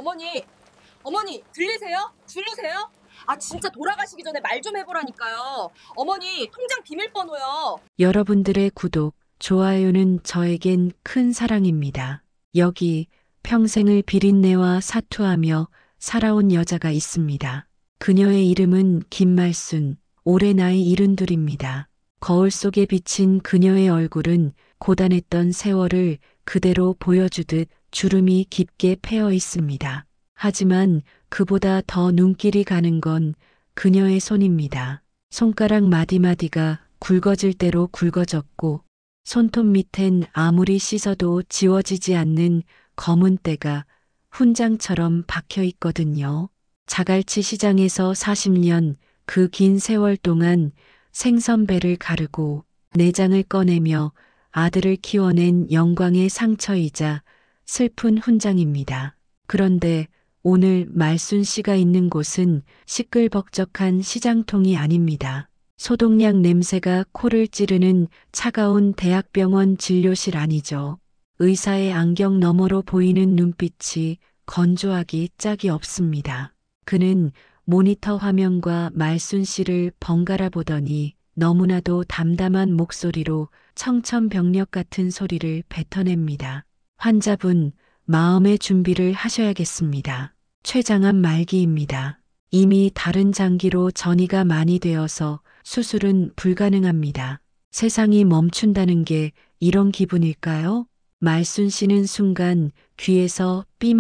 어머니, 어머니, 들리세요? 주무세요? 아, 진짜 돌아가시기 전에 말 좀 해보라니까요. 어머니, 통장 비밀번호요. 여러분들의 구독, 좋아요는 저에겐 큰 사랑입니다. 여기 평생을 비린내와 사투하며 살아온 여자가 있습니다. 그녀의 이름은 김말순, 올해 나이 72입니다. 거울 속에 비친 그녀의 얼굴은 고단했던 세월을 그대로 보여주듯 주름이 깊게 패여 있습니다. 하지만 그보다 더 눈길이 가는 건 그녀의 손입니다. 손가락 마디마디가 굵어질 대로 굵어졌고 손톱 밑엔 아무리 씻어도 지워지지 않는 검은 때가 훈장처럼 박혀 있거든요. 자갈치 시장에서 40년 그 긴 세월 동안 생선배를 가르고 내장을 꺼내며 아들을 키워낸 영광의 상처이자 슬픈 훈장입니다. 그런데 오늘 말순 씨가 있는 곳은 시끌벅적한 시장통이 아닙니다. 소독약 냄새가 코를 찌르는 차가운 대학병원 진료실 아니죠. 의사의 안경 너머로 보이는 눈빛이 건조하기 짝이 없습니다. 그는 모니터 화면과 말순 씨를 번갈아 보더니 너무나도 담담한 목소리로 청천벽력 같은 소리를 뱉어냅니다. 환자분, 마음의 준비를 하셔야겠습니다. 췌장암 말기입니다. 이미 다른 장기로 전이가 많이 되어서 수술은 불가능합니다. 세상이 멈춘다는 게 이런 기분일까요? 말순 씨는 순간 귀에서 B-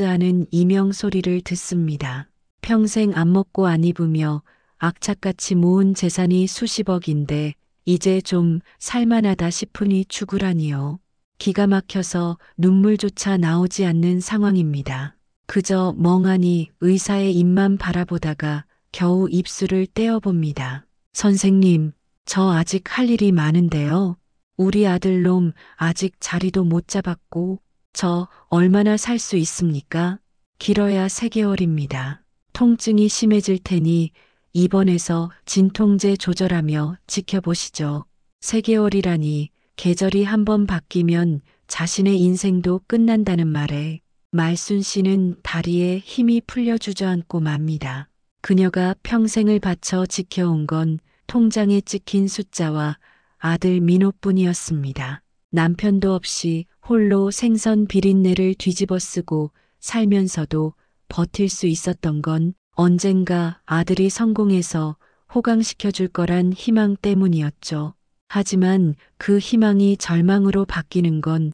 하는 이명 소리를 듣습니다. 평생 안 먹고 안 입으며 악착같이 모은 재산이 수십억인데 이제 좀 살만하다 싶으니 죽으라니요. 기가 막혀서 눈물조차 나오지 않는 상황입니다. 그저 멍하니 의사의 입만 바라보다가 겨우 입술을 떼어봅니다. 선생님, 저 아직 할 일이 많은데요. 우리 아들놈 아직 자리도 못 잡았고 저 얼마나 살 수 있습니까? 길어야 3개월입니다. 통증이 심해질 테니 입원해서 진통제 조절하며 지켜보시죠. 3개월이라니 계절이 한번 바뀌면 자신의 인생도 끝난다는 말에 말순 씨는 다리에 힘이 풀려 주저앉고 맙니다. 그녀가 평생을 바쳐 지켜온 건 통장에 찍힌 숫자와 아들 민호뿐이었습니다. 남편도 없이 홀로 생선 비린내를 뒤집어 쓰고 살면서도 버틸 수 있었던 건 언젠가 아들이 성공해서 호강시켜 줄 거란 희망 때문이었죠. 하지만 그 희망이 절망으로 바뀌는 건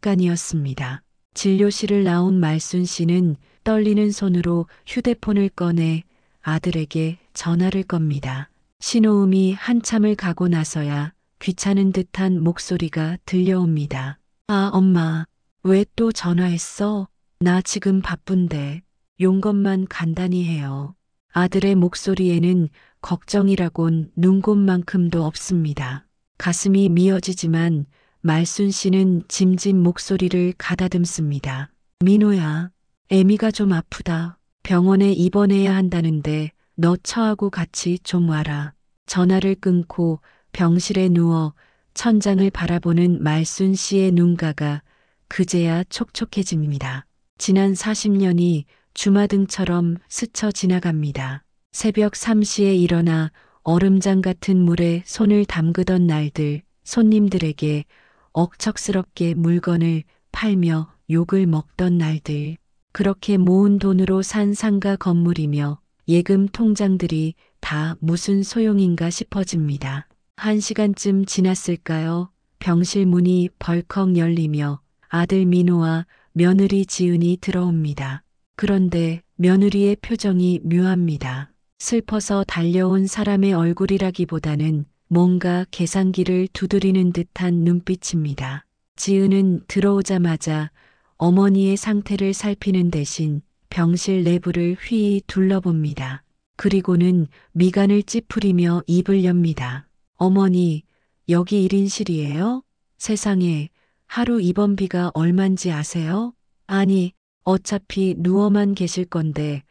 순식간이었습니다. 진료실을 나온 말순 씨는 떨리는 손으로 휴대폰을 꺼내 아들에게 전화를 겁니다. 신호음이 한참을 가고 나서야 귀찮은 듯한 목소리가 들려옵니다. 아, 엄마, 왜 또 전화했어? 나 지금 바쁜데. 용건만 간단히 해요. 아들의 목소리에는 걱정이라곤 눈곱만큼도 없습니다. 가슴이 미어지지만 말순 씨는 짐진 목소리를 가다듬습니다. 민호야, 애미가 좀 아프다. 병원에 입원해야 한다는데 너 처하고 같이 좀 와라. 전화를 끊고 병실에 누워 천장을 바라보는 말순 씨의 눈가가 그제야 촉촉해집니다. 지난 40년이 주마등처럼 스쳐 지나갑니다. 새벽 3시에 일어나 얼음장 같은 물에 손을 담그던 날들, 손님들에게 억척스럽게 물건을 팔며 욕을 먹던 날들, 그렇게 모은 돈으로 산 상가 건물이며 예금 통장들이 다 무슨 소용인가 싶어집니다. 1시간쯤 지났을까요? 병실 문이 벌컥 열리며 아들 민호와 며느리 지은이 들어옵니다. 그런데 며느리의 표정이 묘합니다. 슬퍼서 달려온 사람의 얼굴이라기보다는 뭔가 계산기를 두드리는 듯한 눈빛입니다. 지은은 들어오자마자 어머니의 상태를 살피는 대신 병실 내부를 휘이 둘러봅니다. 그리고는 미간을 찌푸리며 입을 엽니다. 어머니, 여기 1인실이에요? 세상에, 하루 입원비가 얼만지 아세요? 아니, 어차피 누워만 계실 건데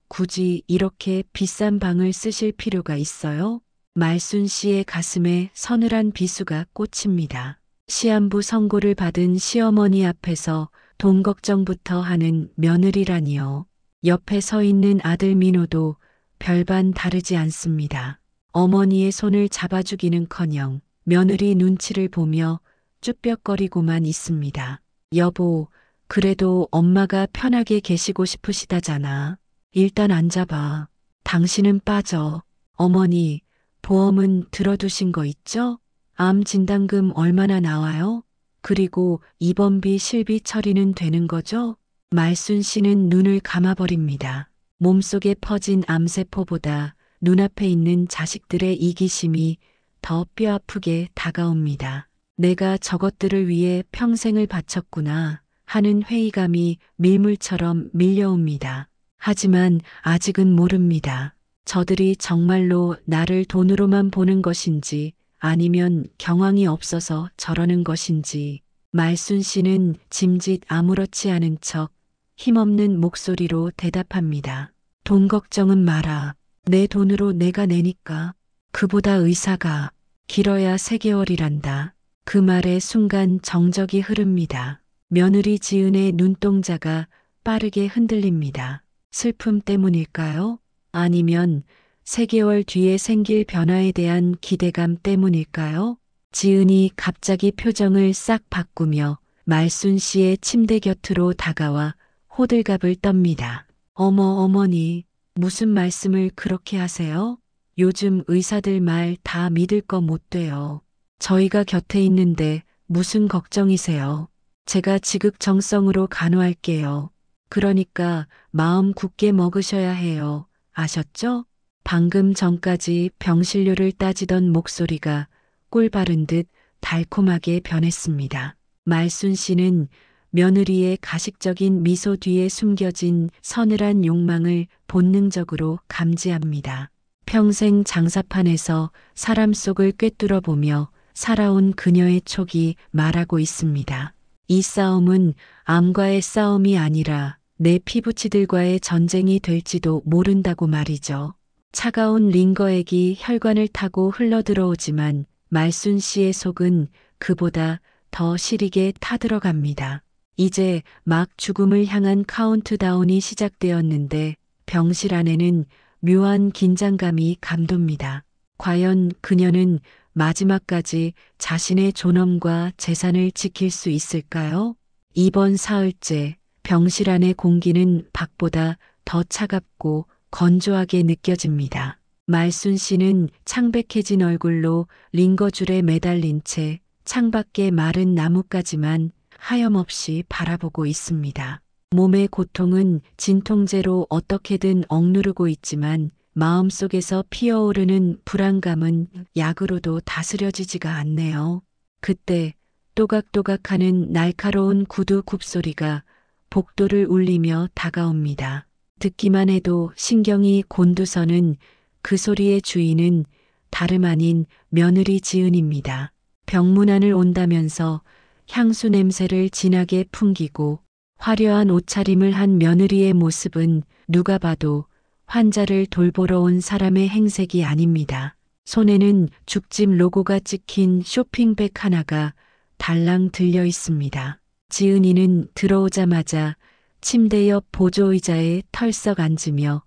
굳이 이렇게 비싼 방을 쓰실 필요가 있어요? 말순 씨의 가슴에 서늘한 비수가 꽂힙니다. 시한부 선고를 받은 시어머니 앞에서 돈 걱정부터 하는 며느리라니요. 옆에 서 있는 아들 민호도 별반 다르지 않습니다. 어머니의 손을 잡아주기는커녕 며느리 눈치를 보며 쭈뼛거리고만 있습니다. 여보, 그래도 엄마가 편하게 계시고 싶으시다잖아. 일단 앉아봐. 당신은 빠져. 어머니, 보험은 들어두신 거 있죠? 암 진단금 얼마나 나와요? 그리고 입원비 실비 처리는 되는 거죠? 말순 씨는 눈을 감아버립니다. 몸속에 퍼진 암세포보다 눈앞에 있는 자식들의 이기심이 더 뼈아프게 다가옵니다. 내가 저것들을 위해 평생을 바쳤구나 하는 회의감이 밀물처럼 밀려옵니다. 하지만 아직은 모릅니다. 저들이 정말로 나를 돈으로만 보는 것인지 아니면 경황이 없어서 저러는 것인지. 말순 씨는 짐짓 아무렇지 않은 척 힘없는 목소리로 대답합니다. 돈 걱정은 마라. 내 돈으로 내가 내니까. 그보다 의사가 길어야 3개월이란다. 그 말에 순간 정적이 흐릅니다. 며느리 지은의 눈동자가 빠르게 흔들립니다. 슬픔 때문일까요? 아니면 3개월 뒤에 생길 변화에 대한 기대감 때문일까요? 지은이 갑자기 표정을 싹 바꾸며 말순 씨의 침대 곁으로 다가와 호들갑을 떱니다. 어머니, 무슨 말씀을 그렇게 하세요? 요즘 의사들 말 다 믿을 거 못 돼요. 저희가 곁에 있는데 무슨 걱정이세요? 제가 지극정성으로 간호할게요. 그러니까 마음 굳게 먹으셔야 해요. 아셨죠? 방금 전까지 병실료를 따지던 목소리가 꿀 바른 듯 달콤하게 변했습니다. 말순 씨는 며느리의 가식적인 미소 뒤에 숨겨진 서늘한 욕망을 본능적으로 감지합니다. 평생 장사판에서 사람 속을 꿰뚫어 보며 살아온 그녀의 촉이 말하고 있습니다. 이 싸움은 암과의 싸움이 아니라 내 피부치들과의 전쟁이 될지도 모른다고 말이죠. 차가운 링거액이 혈관을 타고 흘러들어오지만 말순 씨의 속은 그보다 더 시리게 타들어갑니다. 이제 막 죽음을 향한 카운트다운이 시작되었는데 병실 안에는 묘한 긴장감이 감돕니다. 과연 그녀는 마지막까지 자신의 존엄과 재산을 지킬 수 있을까요? 이번 사흘째 병실 안의 공기는 밖보다 더 차갑고 건조하게 느껴집니다. 말순 씨는 창백해진 얼굴로 링거줄에 매달린 채 창밖의 마른 나뭇가지만 하염없이 바라보고 있습니다. 몸의 고통은 진통제로 어떻게든 억누르고 있지만 마음속에서 피어오르는 불안감은 약으로도 다스려지지가 않네요. 그때 또각또각하는 날카로운 구두 굽소리가 복도를 울리며 다가옵니다. 듣기만 해도 신경이 곤두서는 그 소리의 주인은 다름 아닌 며느리 지은입니다. 병문안을 온다면서 향수 냄새를 진하게 풍기고 화려한 옷차림을 한 며느리의 모습은 누가 봐도 환자를 돌보러 온 사람의 행색이 아닙니다. 손에는 죽집 로고가 찍힌 쇼핑백 하나가 달랑 들려 있습니다. 지은이는 들어오자마자 침대 옆 보조의자에 털썩 앉으며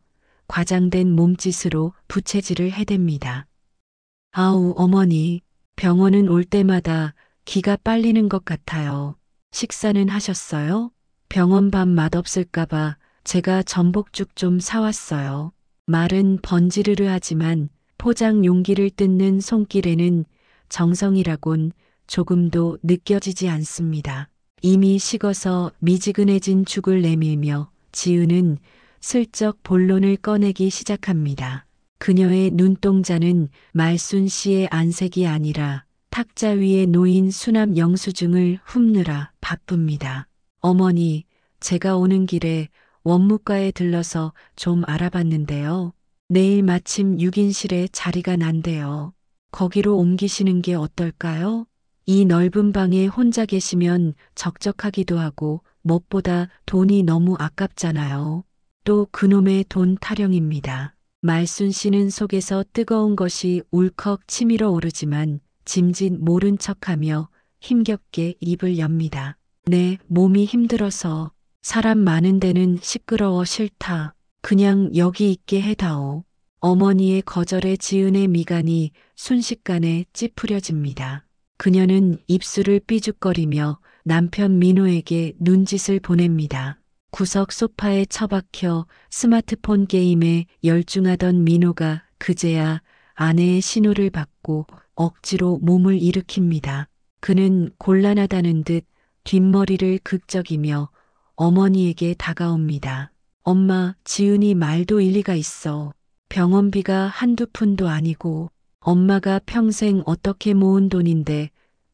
과장된 몸짓으로 부채질을 해댑니다. 아우, 어머니, 병원은 올 때마다 기가 빨리는 것 같아요. 식사는 하셨어요? 병원 밥 맛없을까봐 제가 전복죽 좀 사왔어요. 말은 번지르르 하지만 포장 용기를 뜯는 손길에는 정성이라곤 조금도 느껴지지 않습니다. 이미 식어서 미지근해진 죽을 내밀며 지은은 슬쩍 본론을 꺼내기 시작합니다. 그녀의 눈동자는 말순 씨의 안색이 아니라 탁자 위에 놓인 수납 영수증을 훑느라 바쁩니다. 어머니, 제가 오는 길에 원무과에 들러서 좀 알아봤는데요. 내일 마침 6인실에 자리가 난대요. 거기로 옮기시는 게 어떨까요? 이 넓은 방에 혼자 계시면 적적하기도 하고 무엇보다 돈이 너무 아깝잖아요. 또 그놈의 돈 타령입니다. 말순 씨는 속에서 뜨거운 것이 울컥 치밀어 오르지만 짐짓 모른 척하며 힘겹게 입을 엽니다. 내 몸이 힘들어서 사람 많은 데는 시끄러워 싫다. 그냥 여기 있게 해다오. 어머니의 거절에 지은의 미간이 순식간에 찌푸려집니다. 그녀는 입술을 삐죽거리며 남편 민호에게 눈짓을 보냅니다. 구석 소파에 처박혀 스마트폰 게임에 열중하던 민호가 그제야 아내의 신호를 받고 억지로 몸을 일으킵니다. 그는 곤란하다는 듯 뒷머리를 극적이며 어머니에게 다가옵니다. 엄마, 지은이 말도 일리가 있어. 병원비가 한두 푼도 아니고 엄마가 평생 어떻게 모은 돈인데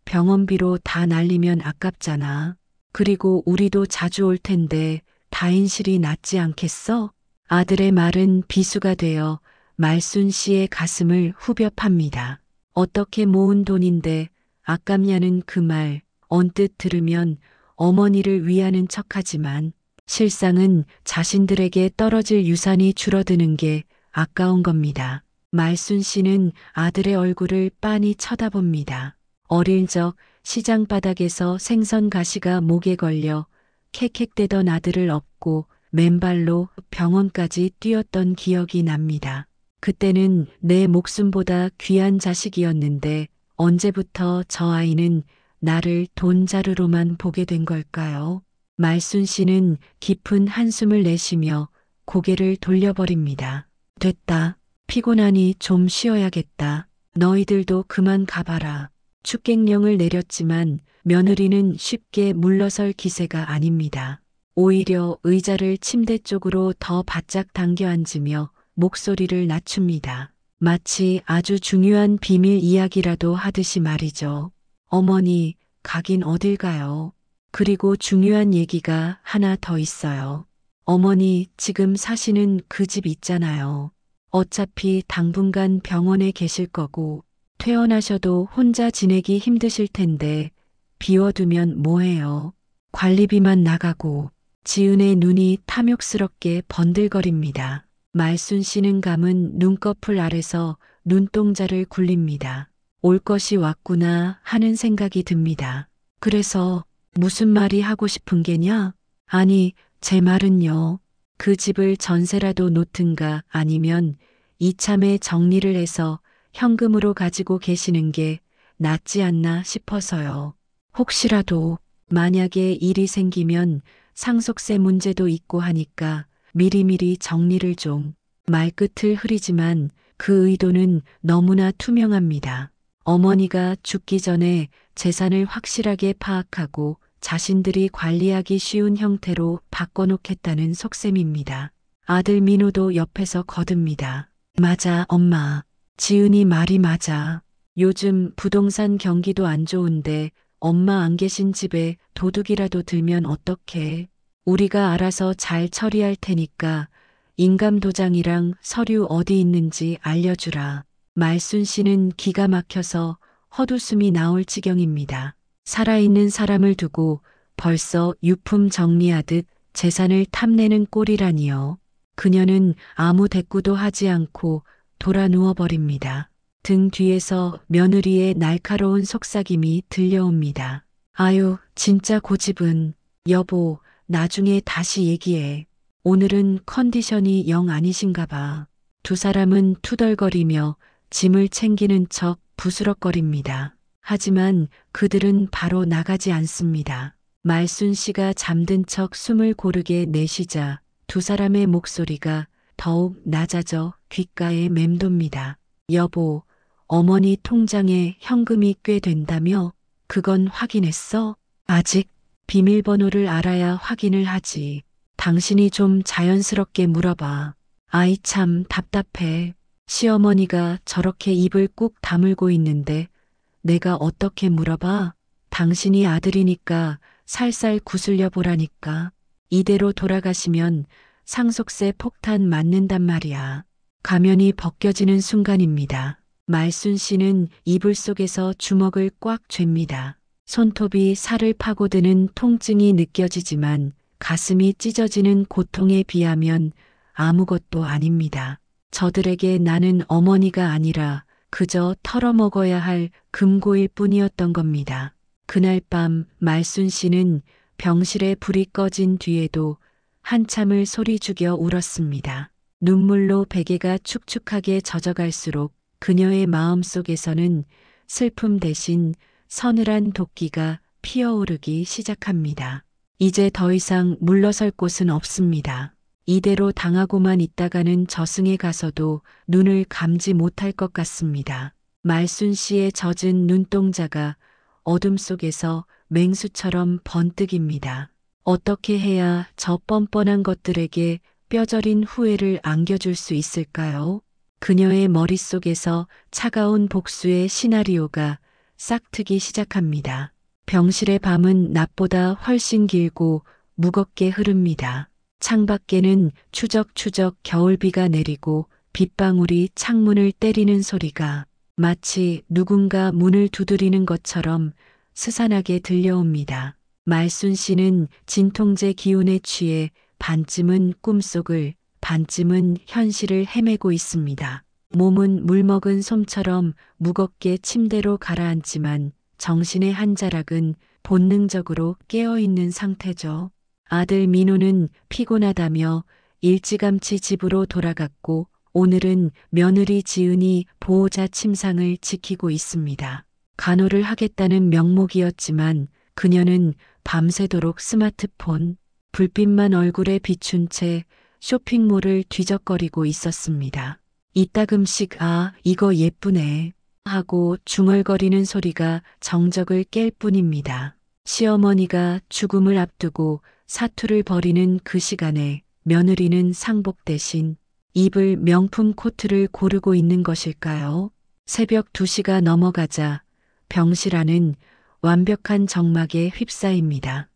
병원비로 다 날리면 아깝잖아. 그리고 우리도 자주 올 텐데 다인실이 낫지 않겠어? 아들의 말은 비수가 되어 말순 씨의 가슴을 후벼 팝니다. 어떻게 모은 돈인데 아깝냐는 그 말 언뜻 들으면 어머니를 위하는 척하지만 실상은 자신들에게 떨어질 유산이 줄어드는 게 아까운 겁니다. 말순 씨는 아들의 얼굴을 빤히 쳐다봅니다. 어릴 적 시장 바닥에서 생선 가시가 목에 걸려 캑캑대던 아들을 업고 맨발로 병원까지 뛰었던 기억이 납니다. 그때는 내 목숨보다 귀한 자식이었는데 언제부터 저 아이는 나를 돈자루로만 보게 된 걸까요? 말순 씨는 깊은 한숨을 내쉬며 고개를 돌려버립니다. 됐다. 피곤하니 좀 쉬어야겠다. 너희들도 그만 가봐라. 축객령을 내렸지만 며느리는 쉽게 물러설 기세가 아닙니다. 오히려 의자를 침대 쪽으로 더 바짝 당겨 앉으며 목소리를 낮춥니다. 마치 아주 중요한 비밀 이야기라도 하듯이 말이죠. 어머니, 가긴 어딜 가요. 그리고 중요한 얘기가 하나 더 있어요. 어머니, 지금 사시는 그 집 있잖아요. 어차피 당분간 병원에 계실 거고 퇴원하셔도 혼자 지내기 힘드실 텐데 비워두면 뭐해요. 관리비만 나가고. 지은의 눈이 탐욕스럽게 번들거립니다. 말순 씨는 감은 눈꺼풀 아래서 눈동자를 굴립니다. 올 것이 왔구나 하는 생각이 듭니다. 그래서 무슨 말이 하고 싶은 게냐? 아니, 제 말은요. 그 집을 전세라도 놓든가 아니면 이참에 정리를 해서 현금으로 가지고 계시는 게 낫지 않나 싶어서요. 혹시라도 만약에 일이 생기면 상속세 문제도 있고 하니까 미리미리 정리를 좀. 말끝을 흐리지만 그 의도는 너무나 투명합니다. 어머니가 죽기 전에 재산을 확실하게 파악하고 자신들이 관리하기 쉬운 형태로 바꿔놓겠다는 속셈입니다. 아들 민호도 옆에서 거듭니다. 맞아, 엄마. 지은이 말이 맞아. 요즘 부동산 경기도 안 좋은데 엄마 안 계신 집에 도둑이라도 들면 어떡해. 우리가 알아서 잘 처리할 테니까 인감도장이랑 서류 어디 있는지 알려주라. 말순 씨는 기가 막혀서 헛웃음이 나올 지경입니다. 살아있는 사람을 두고 벌써 유품 정리하듯 재산을 탐내는 꼴이라니요. 그녀는 아무 대꾸도 하지 않고 돌아 누워버립니다. 등 뒤에서 며느리의 날카로운 속삭임이 들려옵니다. 아유, 진짜 고집은. 여보, 나중에 다시 얘기해. 오늘은 컨디션이 영 아니신가 봐. 두 사람은 투덜거리며 짐을 챙기는 척 부스럭거립니다. 하지만 그들은 바로 나가지 않습니다. 말순 씨가 잠든 척 숨을 고르게 내쉬자 두 사람의 목소리가 더욱 낮아져 귓가에 맴돕니다. 여보, 어머니 통장에 현금이 꽤 된다며? 그건 확인했어? 아직 비밀번호를 알아야 확인을 하지. 당신이 좀 자연스럽게 물어봐. 아이 참 답답해. 시어머니가 저렇게 입을 꾹 다물고 있는데 내가 어떻게 물어봐? 당신이 아들이니까 살살 구슬려 보라니까. 이대로 돌아가시면 상속세 폭탄 맞는단 말이야. 가면이 벗겨지는 순간입니다. 말순 씨는 이불 속에서 주먹을 꽉 쥡니다. 손톱이 살을 파고드는 통증이 느껴지지만 가슴이 찢어지는 고통에 비하면 아무것도 아닙니다. 저들에게 나는 어머니가 아니라 그저 털어먹어야 할 금고일 뿐이었던 겁니다. 그날 밤 말순 씨는 병실에 불이 꺼진 뒤에도 한참을 소리 죽여 울었습니다. 눈물로 베개가 축축하게 젖어갈수록 그녀의 마음속에서는 슬픔 대신 서늘한 도끼가 피어오르기 시작합니다. 이제 더 이상 물러설 곳은 없습니다. 이대로 당하고만 있다가는 저승에 가서도 눈을 감지 못할 것 같습니다. 말순 씨의 젖은 눈동자가 어둠 속에서 맹수처럼 번뜩입니다. 어떻게 해야 저 뻔뻔한 것들에게 뼈저린 후회를 안겨줄 수 있을까요? 그녀의 머릿속에서 차가운 복수의 시나리오가 싹트기 시작합니다. 병실의 밤은 낮보다 훨씬 길고 무겁게 흐릅니다. 창밖에는 추적추적 겨울비가 내리고 빗방울이 창문을 때리는 소리가 마치 누군가 문을 두드리는 것처럼 스산하게 들려옵니다. 말순 씨는 진통제 기운에 취해 반쯤은 꿈속을 반쯤은 현실을 헤매고 있습니다. 몸은 물먹은 솜처럼 무겁게 침대로 가라앉지만 정신의 한 자락은 본능적으로 깨어있는 상태죠. 아들 민호는 피곤하다며 일찌감치 집으로 돌아갔고 오늘은 며느리 지은이 보호자 침상을 지키고 있습니다. 간호를 하겠다는 명목이었지만 그녀는 밤새도록 스마트폰, 불빛만 얼굴에 비춘 채 쇼핑몰을 뒤적거리고 있었습니다. 이따금씩 아, 이거 예쁘네 하고 중얼거리는 소리가 정적을 깰 뿐입니다. 시어머니가 죽음을 앞두고 사투를 벌이는 그 시간에 며느리는 상복 대신 입을 명품 코트를 고르고 있는 것일까요? 새벽 2시가 넘어가자 병실 안은 완벽한 정막에 휩싸입니다.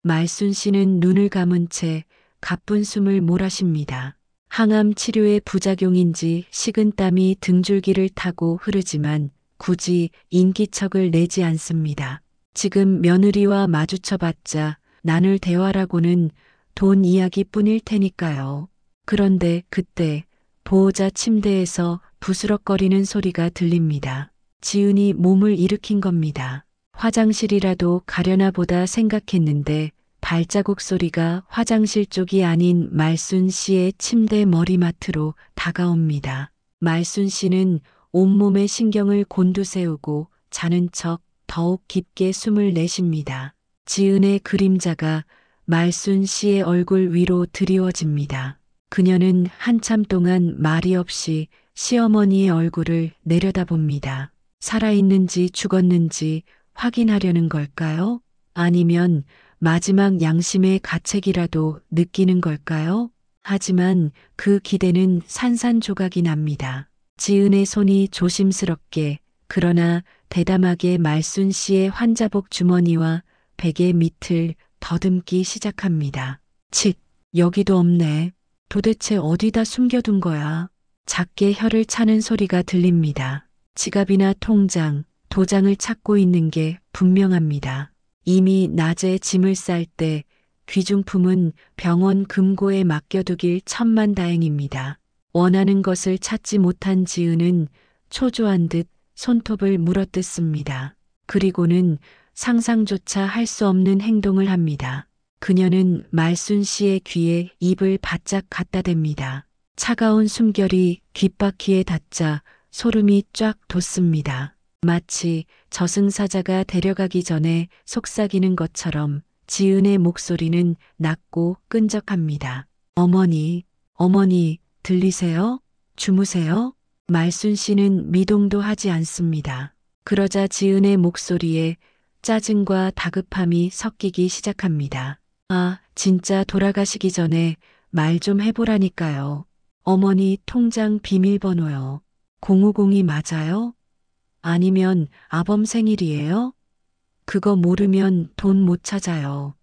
말순 씨는 눈을 감은 채 가쁜 숨을 몰아쉽니다. 항암 치료의 부작용인지 식은땀이 등줄기를 타고 흐르지만 굳이 인기척을 내지 않습니다. 지금 며느리와 마주쳐봤자 나눌 대화라고는 돈 이야기뿐일 테니까요. 그런데 그때 보호자 침대에서 부스럭거리는 소리가 들립니다. 지은이 몸을 일으킨 겁니다. 화장실이라도 가려나 보다 생각했는데 발자국 소리가 화장실 쪽이 아닌 말순 씨의 침대 머리맡으로 다가옵니다. 말순 씨는 온몸에 신경을 곤두세우고 자는 척 더욱 깊게 숨을 내쉽니다. 지은의 그림자가 말순 씨의 얼굴 위로 드리워집니다. 그녀는 한참 동안 말이 없이 시어머니의 얼굴을 내려다봅니다. 살아있는지 죽었는지 확인하려는 걸까요? 아니면 마지막 양심의 가책이라도 느끼는 걸까요? 하지만 그 기대는 산산조각이 납니다. 지은의 손이 조심스럽게 그러나 대담하게 말순 씨의 환자복 주머니와 베개 밑을 더듬기 시작합니다. 칫, 여기도 없네. 도대체 어디다 숨겨둔 거야? 작게 혀를 차는 소리가 들립니다. 지갑이나 통장, 도장을 찾고 있는 게 분명합니다. 이미 낮에 짐을 쌀 때 귀중품은 병원 금고에 맡겨두길 천만다행입니다. 원하는 것을 찾지 못한 지은은 초조한 듯 손톱을 물어뜯습니다. 그리고는 상상조차 할 수 없는 행동을 합니다. 그녀는 말순 씨의 귀에 입을 바짝 갖다 댑니다. 차가운 숨결이 귓바퀴에 닿자 소름이 쫙 돋습니다. 마치 저승사자가 데려가기 전에 속삭이는 것처럼 지은의 목소리는 낮고 끈적합니다. 어머니, 어머니, 들리세요? 주무세요? 말순 씨는 미동도 하지 않습니다. 그러자 지은의 목소리에 짜증과 다급함이 섞이기 시작합니다. 아, 진짜 돌아가시기 전에 말 좀 해보라니까요. 어머니 통장 비밀번호요. 050이 맞아요? 아니면 아범 생일이에요? 그거 모르면 돈 못 찾아요.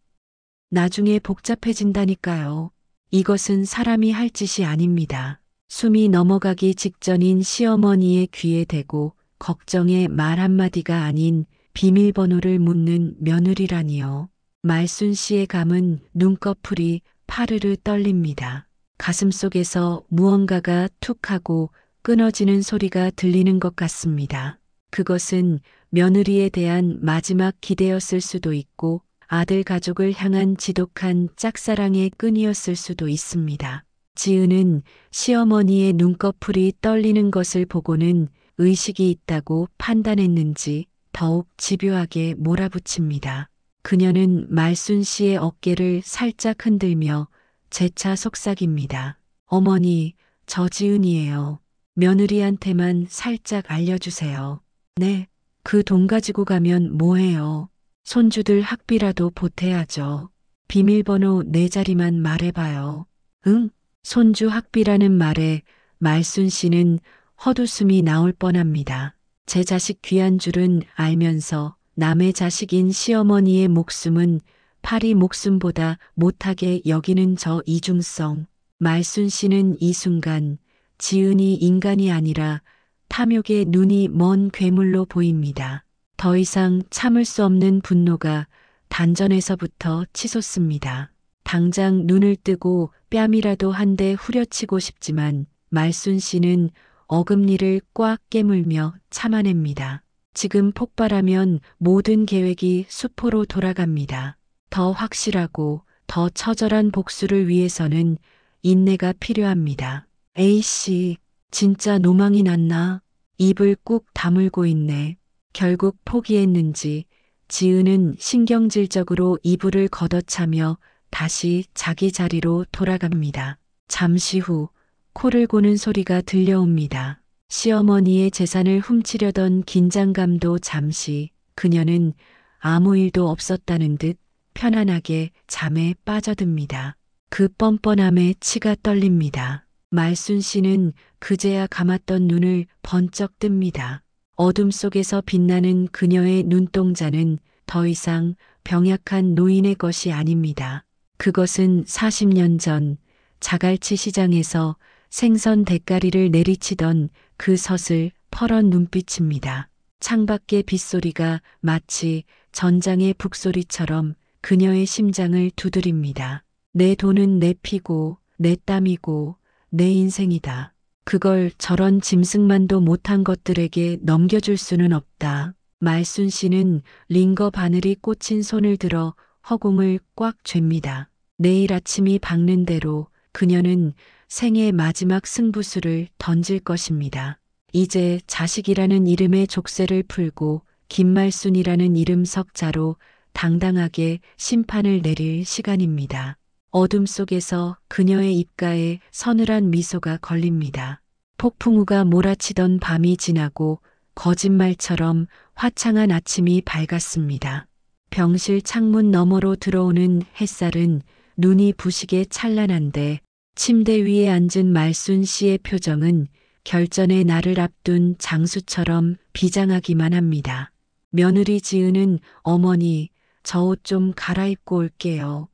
나중에 복잡해진다니까요. 이것은 사람이 할 짓이 아닙니다. 숨이 넘어가기 직전인 시어머니의 귀에 대고 걱정의 말 한마디가 아닌 비밀번호를 묻는 며느리라니요. 말순 씨의 감은 눈꺼풀이 파르르 떨립니다. 가슴속에서 무언가가 툭 하고 끊어지는 소리가 들리는 것 같습니다. 그것은 며느리에 대한 마지막 기대였을 수도 있고 아들 가족을 향한 지독한 짝사랑의 끈이었을 수도 있습니다. 지은은 시어머니의 눈꺼풀이 떨리는 것을 보고는 의식이 있다고 판단했는지 더욱 집요하게 몰아붙입니다. 그녀는 말순 씨의 어깨를 살짝 흔들며 재차 속삭입니다. 어머니, 저 지은이에요. 며느리한테만 살짝 알려주세요. 네, 그 돈 가지고 가면 뭐해요? 손주들 학비라도 보태야죠. 비밀번호 4자리만 말해봐요. 응? 손주 학비라는 말에 말순 씨는 헛웃음이 나올 뻔합니다. 제 자식 귀한 줄은 알면서 남의 자식인 시어머니의 목숨은 파리 목숨보다 못하게 여기는 저 이중성. 말순 씨는 이 순간 지은이 인간이 아니라 탐욕의 눈이 먼 괴물로 보입니다. 더 이상 참을 수 없는 분노가 단전에서부터 치솟습니다. 당장 눈을 뜨고 뺨이라도 한 대 후려치고 싶지만 말순 씨는 어금니를 꽉 깨물며 참아냅니다. 지금 폭발하면 모든 계획이 수포로 돌아갑니다. 더 확실하고 더 처절한 복수를 위해서는 인내가 필요합니다. A씨, 진짜 노망이 났나? 입을 꾹 다물고 있네. 결국 포기했는지 지은은 신경질적으로 이불을 걷어차며 다시 자기 자리로 돌아갑니다. 잠시 후 코를 고는 소리가 들려옵니다. 시어머니의 재산을 훔치려던 긴장감도 잠시 그녀는 아무 일도 없었다는 듯 편안하게 잠에 빠져듭니다. 그 뻔뻔함에 치가 떨립니다. 말순 씨는 그제야 감았던 눈을 번쩍 뜹니다. 어둠 속에서 빛나는 그녀의 눈동자는 더 이상 병약한 노인의 것이 아닙니다. 그것은 40년 전 자갈치 시장에서 생선 대가리를 내리치던 그 서슬 퍼런 눈빛입니다. 창밖의 빗소리가 마치 전장의 북소리처럼 그녀의 심장을 두드립니다. 내 돈은 내 피고 내 땀이고 내 인생이다. 그걸 저런 짐승만도 못한 것들에게 넘겨줄 수는 없다. 말순 씨는 링거 바늘이 꽂힌 손을 들어 허공을 꽉 쥡니다. 내일 아침이 밝는 대로 그녀는 생애 마지막 승부수를 던질 것입니다. 이제 자식이라는 이름의 족쇄를 풀고 김말순이라는 이름 석자로 당당하게 심판을 내릴 시간입니다. 어둠 속에서 그녀의 입가에 서늘한 미소가 걸립니다. 폭풍우가 몰아치던 밤이 지나고 거짓말처럼 화창한 아침이 밝았습니다. 병실 창문 너머로 들어오는 햇살은 눈이 부시게 찬란한데 침대 위에 앉은 말순 씨의 표정은 결전의 날을 앞둔 장수처럼 비장하기만 합니다. 며느리 지은은 어머니, 저 옷 좀 갈아입고 올게요.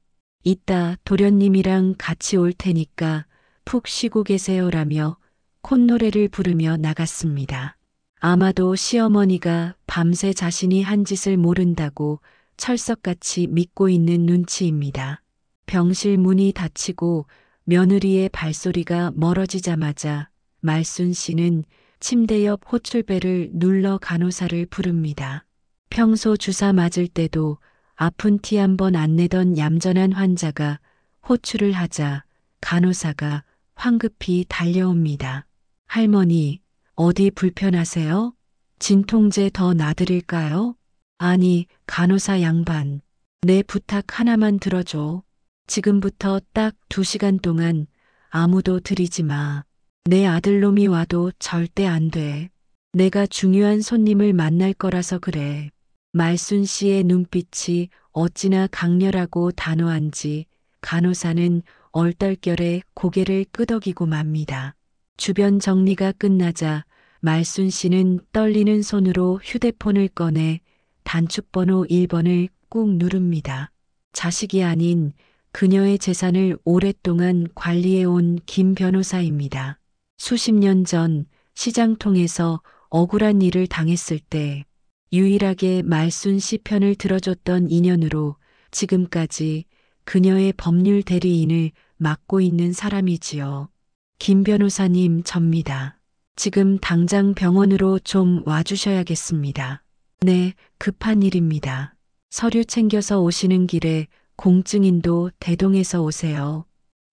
이따 도련님이랑 같이 올 테니까 푹 쉬고 계세요라며 콧노래를 부르며 나갔습니다. 아마도 시어머니가 밤새 자신이 한 짓을 모른다고 철석같이 믿고 있는 눈치입니다. 병실 문이 닫히고 며느리의 발소리가 멀어지자마자 말순 씨는 침대 옆 호출배를 눌러 간호사를 부릅니다. 평소 주사 맞을 때도 아픈 티 한 번 안 내던 얌전한 환자가 호출을 하자 간호사가 황급히 달려옵니다. 할머니, 어디 불편하세요? 진통제 더 놔드릴까요? 아니, 간호사 양반. 내 부탁 하나만 들어줘. 지금부터 딱 2시간 동안 아무도 들이지 마. 내 아들놈이 와도 절대 안 돼. 내가 중요한 손님을 만날 거라서 그래. 말순 씨의 눈빛이 어찌나 강렬하고 단호한지 간호사는 얼떨결에 고개를 끄덕이고 맙니다. 주변 정리가 끝나자 말순 씨는 떨리는 손으로 휴대폰을 꺼내 단축번호 1번을 꾹 누릅니다. 자식이 아닌 그녀의 재산을 오랫동안 관리해온 김 변호사입니다. 수십 년 전 시장통에서 억울한 일을 당했을 때 유일하게 말순 씨 편을 들어줬던 인연으로 지금까지 그녀의 법률 대리인을 맡고 있는 사람이지요. 김 변호사님, 접니다. 지금 당장 병원으로 좀 와주셔야겠습니다. 네, 급한 일입니다. 서류 챙겨서 오시는 길에 공증인도 대동해서 오세요.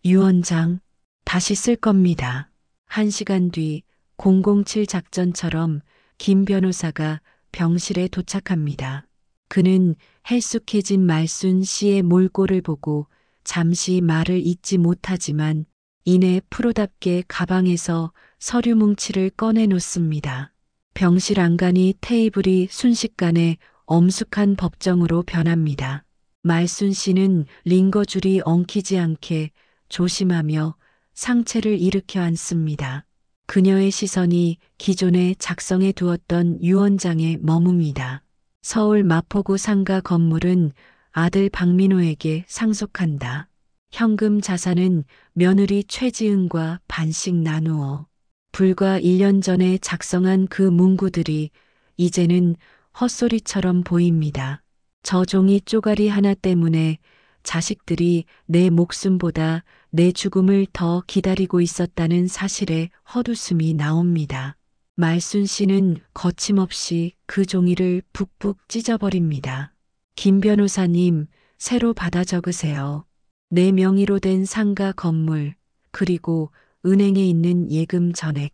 유 원장, 다시 쓸 겁니다. 1시간 뒤 007 작전처럼 김 변호사가 병실에 도착합니다. 그는 헬쑥해진 말순 씨의 몰골을 보고 잠시 말을 잇지 못하지만 이내 프로답게 가방에서 서류 뭉치를 꺼내 놓습니다. 병실 안간히 테이블이 순식간에 엄숙한 법정으로 변합니다. 말순 씨는 링거줄이 엉키지 않게 조심하며 상체를 일으켜 앉습니다. 그녀의 시선이 기존에 작성해 두었던 유 원장에 머뭅니다. 서울 마포구 상가 건물은 아들 박민호에게 상속한다. 현금 자산은 며느리 최지은과 반씩 나누어. 불과 1년 전에 작성한 그 문구들이 이제는 헛소리처럼 보입니다. 저 종이 쪼가리 하나 때문에 자식들이 내 목숨보다 내 죽음을 더 기다리고 있었다는 사실에 헛웃음이 나옵니다. 말순 씨는 거침없이 그 종이를 북북 찢어버립니다. 김 변호사님, 새로 받아 적으세요. 내 명의로 된 상가 건물, 그리고 은행에 있는 예금 전액,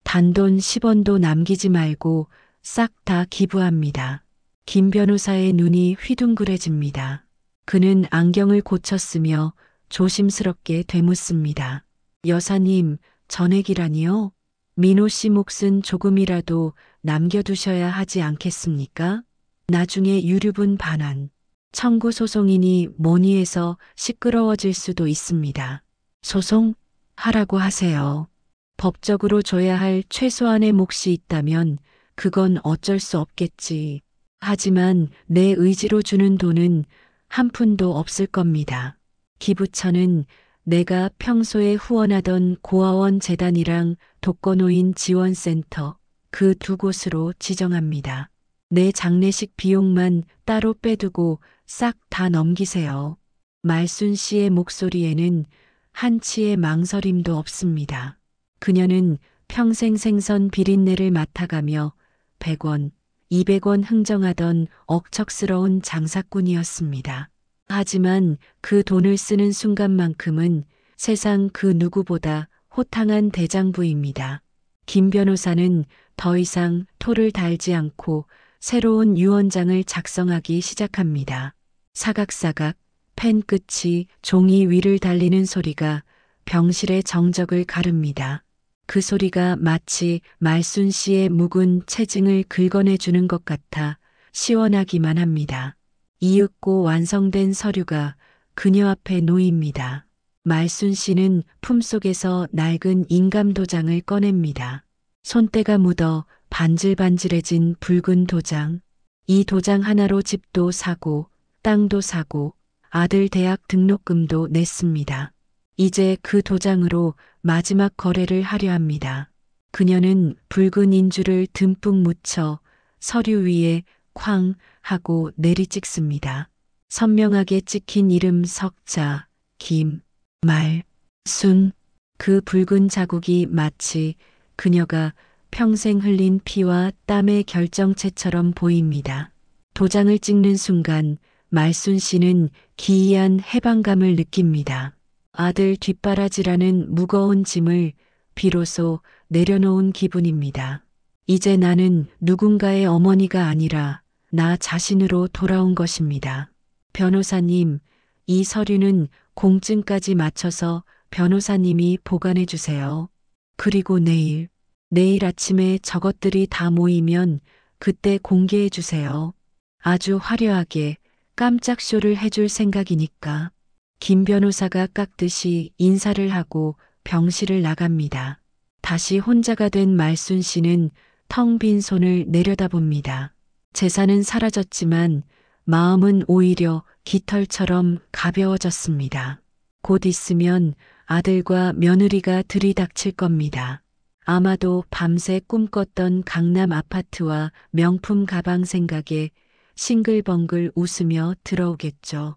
단돈 10원도 남기지 말고 싹 다 기부합니다. 김 변호사의 눈이 휘둥그레집니다. 그는 안경을 고쳤으며 조심스럽게 되묻습니다. 여사님, 전액이라니요? 민호 씨 몫은 조금이라도 남겨두셔야 하지 않겠습니까? 나중에 유류분 반환, 청구 소송이니 뭐니 해서 시끄러워질 수도 있습니다. 소송? 하라고 하세요. 법적으로 줘야 할 최소한의 몫이 있다면 그건 어쩔 수 없겠지. 하지만 내 의지로 주는 돈은 한 푼도 없을 겁니다. 기부처는 내가 평소에 후원하던 고아원 재단이랑 독거노인 지원센터 그 두 곳으로 지정합니다. 내 장례식 비용만 따로 빼두고 싹 다 넘기세요. 말순 씨의 목소리에는 한치의 망설임도 없습니다. 그녀는 평생 생선 비린내를 맡아가며 100원, 200원 흥정하던 억척스러운 장사꾼이었습니다. 하지만 그 돈을 쓰는 순간만큼은 세상 그 누구보다 호탕한 대장부입니다. 김 변호사는 더 이상 토를 달지 않고 새로운 유언장을 작성하기 시작합니다. 사각사각 펜 끝이 종이 위를 달리는 소리가 병실의 정적을 가릅니다. 그 소리가 마치 말순 씨의 묵은 체증을 긁어내주는 것 같아 시원하기만 합니다. 이윽고 완성된 서류가 그녀 앞에 놓입니다. 말순 씨는 품속에서 낡은 인감 도장을 꺼냅니다. 손때가 묻어 반질반질해진 붉은 도장. 이 도장 하나로 집도 사고 땅도 사고 아들 대학 등록금도 냈습니다. 이제 그 도장으로 마지막 거래를 하려 합니다. 그녀는 붉은 인주를 듬뿍 묻혀 서류 위에 쾅 하고 내리찍습니다. 선명하게 찍힌 이름 석자, 김, 말, 순. 그 붉은 자국이 마치 그녀가 평생 흘린 피와 땀의 결정체처럼 보입니다. 도장을 찍는 순간 말순 씨는 기이한 해방감을 느낍니다. 아들 뒷바라지라는 무거운 짐을 비로소 내려놓은 기분입니다. 이제 나는 누군가의 어머니가 아니라 나 자신으로 돌아온 것입니다. 변호사님, 이 서류는 공증까지 맞춰서 변호사님이 보관해 주세요. 그리고 내일 아침에 저것들이 다 모이면 그때 공개해 주세요. 아주 화려하게 깜짝 쇼를 해줄 생각이니까. 김 변호사가 깎듯이 인사를 하고 병실을 나갑니다. 다시 혼자가 된 말순 씨는 텅 빈 손을 내려다봅니다. 재산은 사라졌지만 마음은 오히려 깃털처럼 가벼워졌습니다. 곧 있으면 아들과 며느리가 들이닥칠 겁니다. 아마도 밤새 꿈꿨던 강남 아파트와 명품 가방 생각에 싱글벙글 웃으며 들어오겠죠.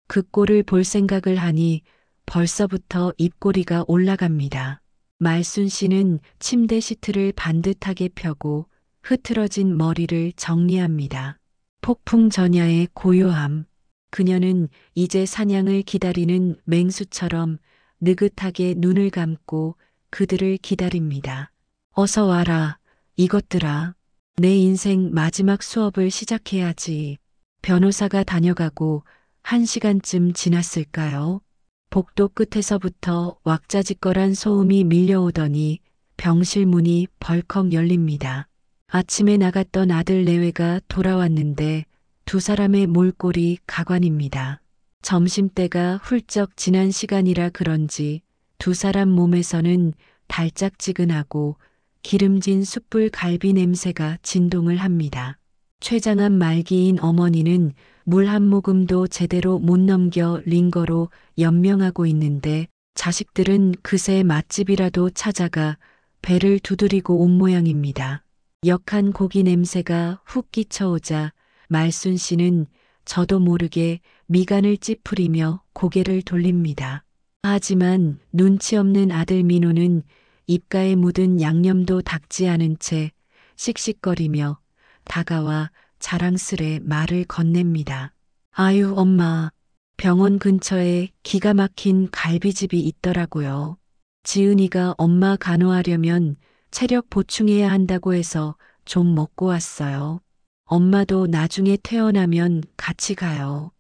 그 꼴을 볼 생각을 하니 벌써부터 입꼬리가 올라갑니다. 말순 씨는 침대 시트를 반듯하게 펴고 흐트러진 머리를 정리합니다. 폭풍 전야의 고요함. 그녀는 이제 사냥을 기다리는 맹수처럼 느긋하게 눈을 감고 그들을 기다립니다. 어서 와라, 이것들아. 내 인생 마지막 수업을 시작해야지. 변호사가 다녀가고 1시간쯤 지났을까요? 복도 끝에서부터 왁자지껄한 소음이 밀려오더니 병실 문이 벌컥 열립니다. 아침에 나갔던 아들 내외가 돌아왔는데 두 사람의 몰골이 가관입니다. 점심때가 훌쩍 지난 시간이라 그런지 두 사람 몸에서는 달짝지근하고 기름진 숯불 갈비 냄새가 진동을 합니다. 췌장암 말기인 어머니는 물 한 모금도 제대로 못 넘겨 링거로 연명하고 있는데 자식들은 그새 맛집이라도 찾아가 배를 두드리고 온 모양입니다. 역한 고기 냄새가 훅 끼쳐오자 말순 씨는 저도 모르게 미간을 찌푸리며 고개를 돌립니다. 하지만 눈치 없는 아들 민호는 입가에 묻은 양념도 닦지 않은 채 씩씩거리며 다가와 자랑스레 말을 건넵니다. 아유, 엄마. 병원 근처에 기가 막힌 갈비집이 있더라고요. 지은이가 엄마 간호하려면 체력 보충해야 한다고 해서 좀 먹고 왔어요. 엄마도 나중에 퇴원하면 같이 가요.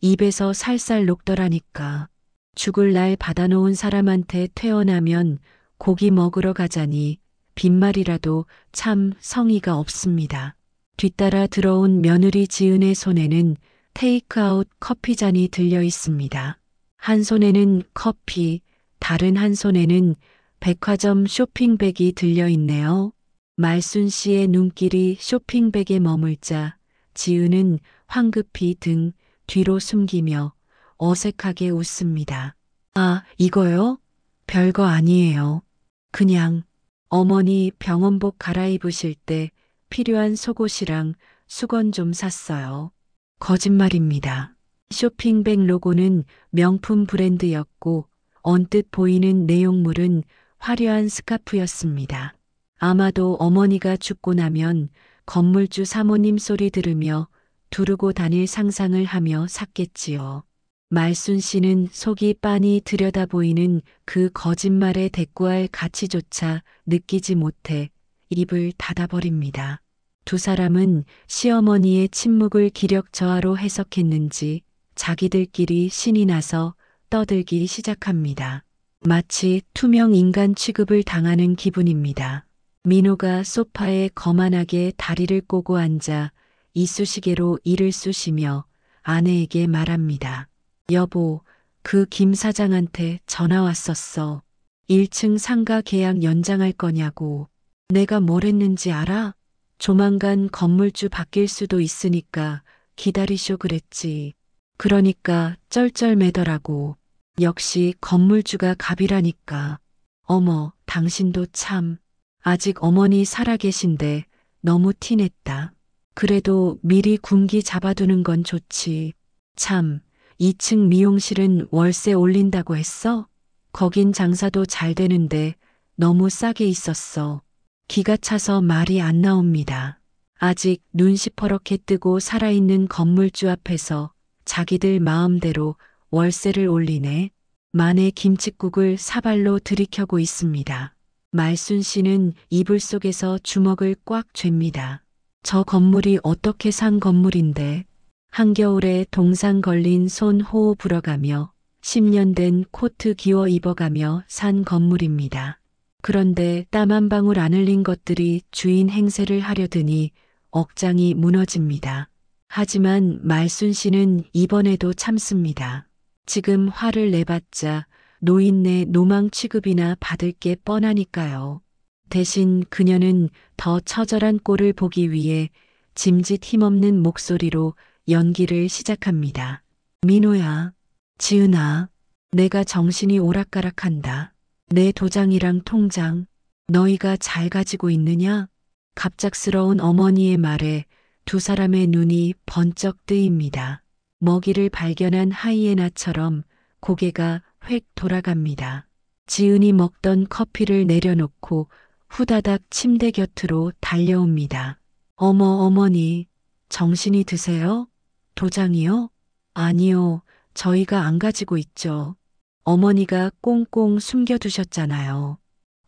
입에서 살살 녹더라니까. 죽을 날 받아놓은 사람한테 퇴원하면 고기 먹으러 가자니 빈말이라도 참 성의가 없습니다. 뒤따라 들어온 며느리 지은의 손에는 테이크아웃 커피잔이 들려 있습니다. 한 손에는 커피, 다른 한 손에는 백화점 쇼핑백이 들려 있네요. 말순 씨의 눈길이 쇼핑백에 머물자 지은은 황급히 등 뒤로 숨기며 어색하게 웃습니다. 아, 이거요? 별거 아니에요. 그냥 어머니 병원복 갈아입으실 때 필요한 속옷이랑 수건 좀 샀어요. 거짓말입니다. 쇼핑백 로고는 명품 브랜드였고 언뜻 보이는 내용물은 화려한 스카프였습니다. 아마도 어머니가 죽고 나면 건물주 사모님 소리 들으며 두르고 다닐 상상을 하며 샀겠지요. 말순 씨는 속이 빤히 들여다 보이는 그 거짓말에 대꾸할 가치조차 느끼지 못해 입을 닫아버립니다. 두 사람은 시어머니의 침묵을 기력 저하로 해석했는지 자기들끼리 신이 나서 떠들기 시작합니다. 마치 투명 인간 취급을 당하는 기분입니다. 민호가 소파에 거만하게 다리를 꼬고 앉아 이쑤시개로 이를 쑤시며 아내에게 말합니다. 여보, 그 김 사장한테 전화 왔었어. 1층 상가 계약 연장할 거냐고. 내가 뭘 했는지 알아? 조만간 건물주 바뀔 수도 있으니까 기다리쇼 그랬지. 그러니까 쩔쩔매더라고. 역시 건물주가 갑이라니까. 어머, 당신도 참. 아직 어머니 살아계신데 너무 티냈다. 그래도 미리 군기 잡아두는 건 좋지. 참, 2층 미용실은 월세 올린다고 했어? 거긴 장사도 잘 되는데 너무 싸게 있었어. 기가 차서 말이 안 나옵니다. 아직 눈 시퍼렇게 뜨고 살아있는 건물주 앞에서 자기들 마음대로 월세를 올리네. 만에 김칫국을 사발로 들이켜고 있습니다. 말순 씨는 이불 속에서 주먹을 꽉 쥡니다. 저 건물이 어떻게 산 건물인데. 한겨울에 동상 걸린 손 호호 불어가며 10년 된 코트 기워 입어가며 산 건물입니다. 그런데 땀 한 방울 안 흘린 것들이 주인 행세를 하려 드니 억장이 무너집니다. 하지만 말순 씨는 이번에도 참습니다. 지금 화를 내봤자 노인네 노망 취급이나 받을 게 뻔하니까요. 대신 그녀는 더 처절한 꼴을 보기 위해 짐짓 힘없는 목소리로 연기를 시작합니다. 민호야, 지은아, 내가 정신이 오락가락한다. 내 도장이랑 통장, 너희가 잘 가지고 있느냐? 갑작스러운 어머니의 말에 두 사람의 눈이 번쩍 뜨입니다. 먹이를 발견한 하이에나처럼 고개가 획 돌아갑니다. 지은이 먹던 커피를 내려놓고 후다닥 침대 곁으로 달려옵니다. 어머, 어머니, 정신이 드세요? 도장이요? 아니요. 저희가 안 가지고 있죠. 어머니가 꽁꽁 숨겨두셨잖아요.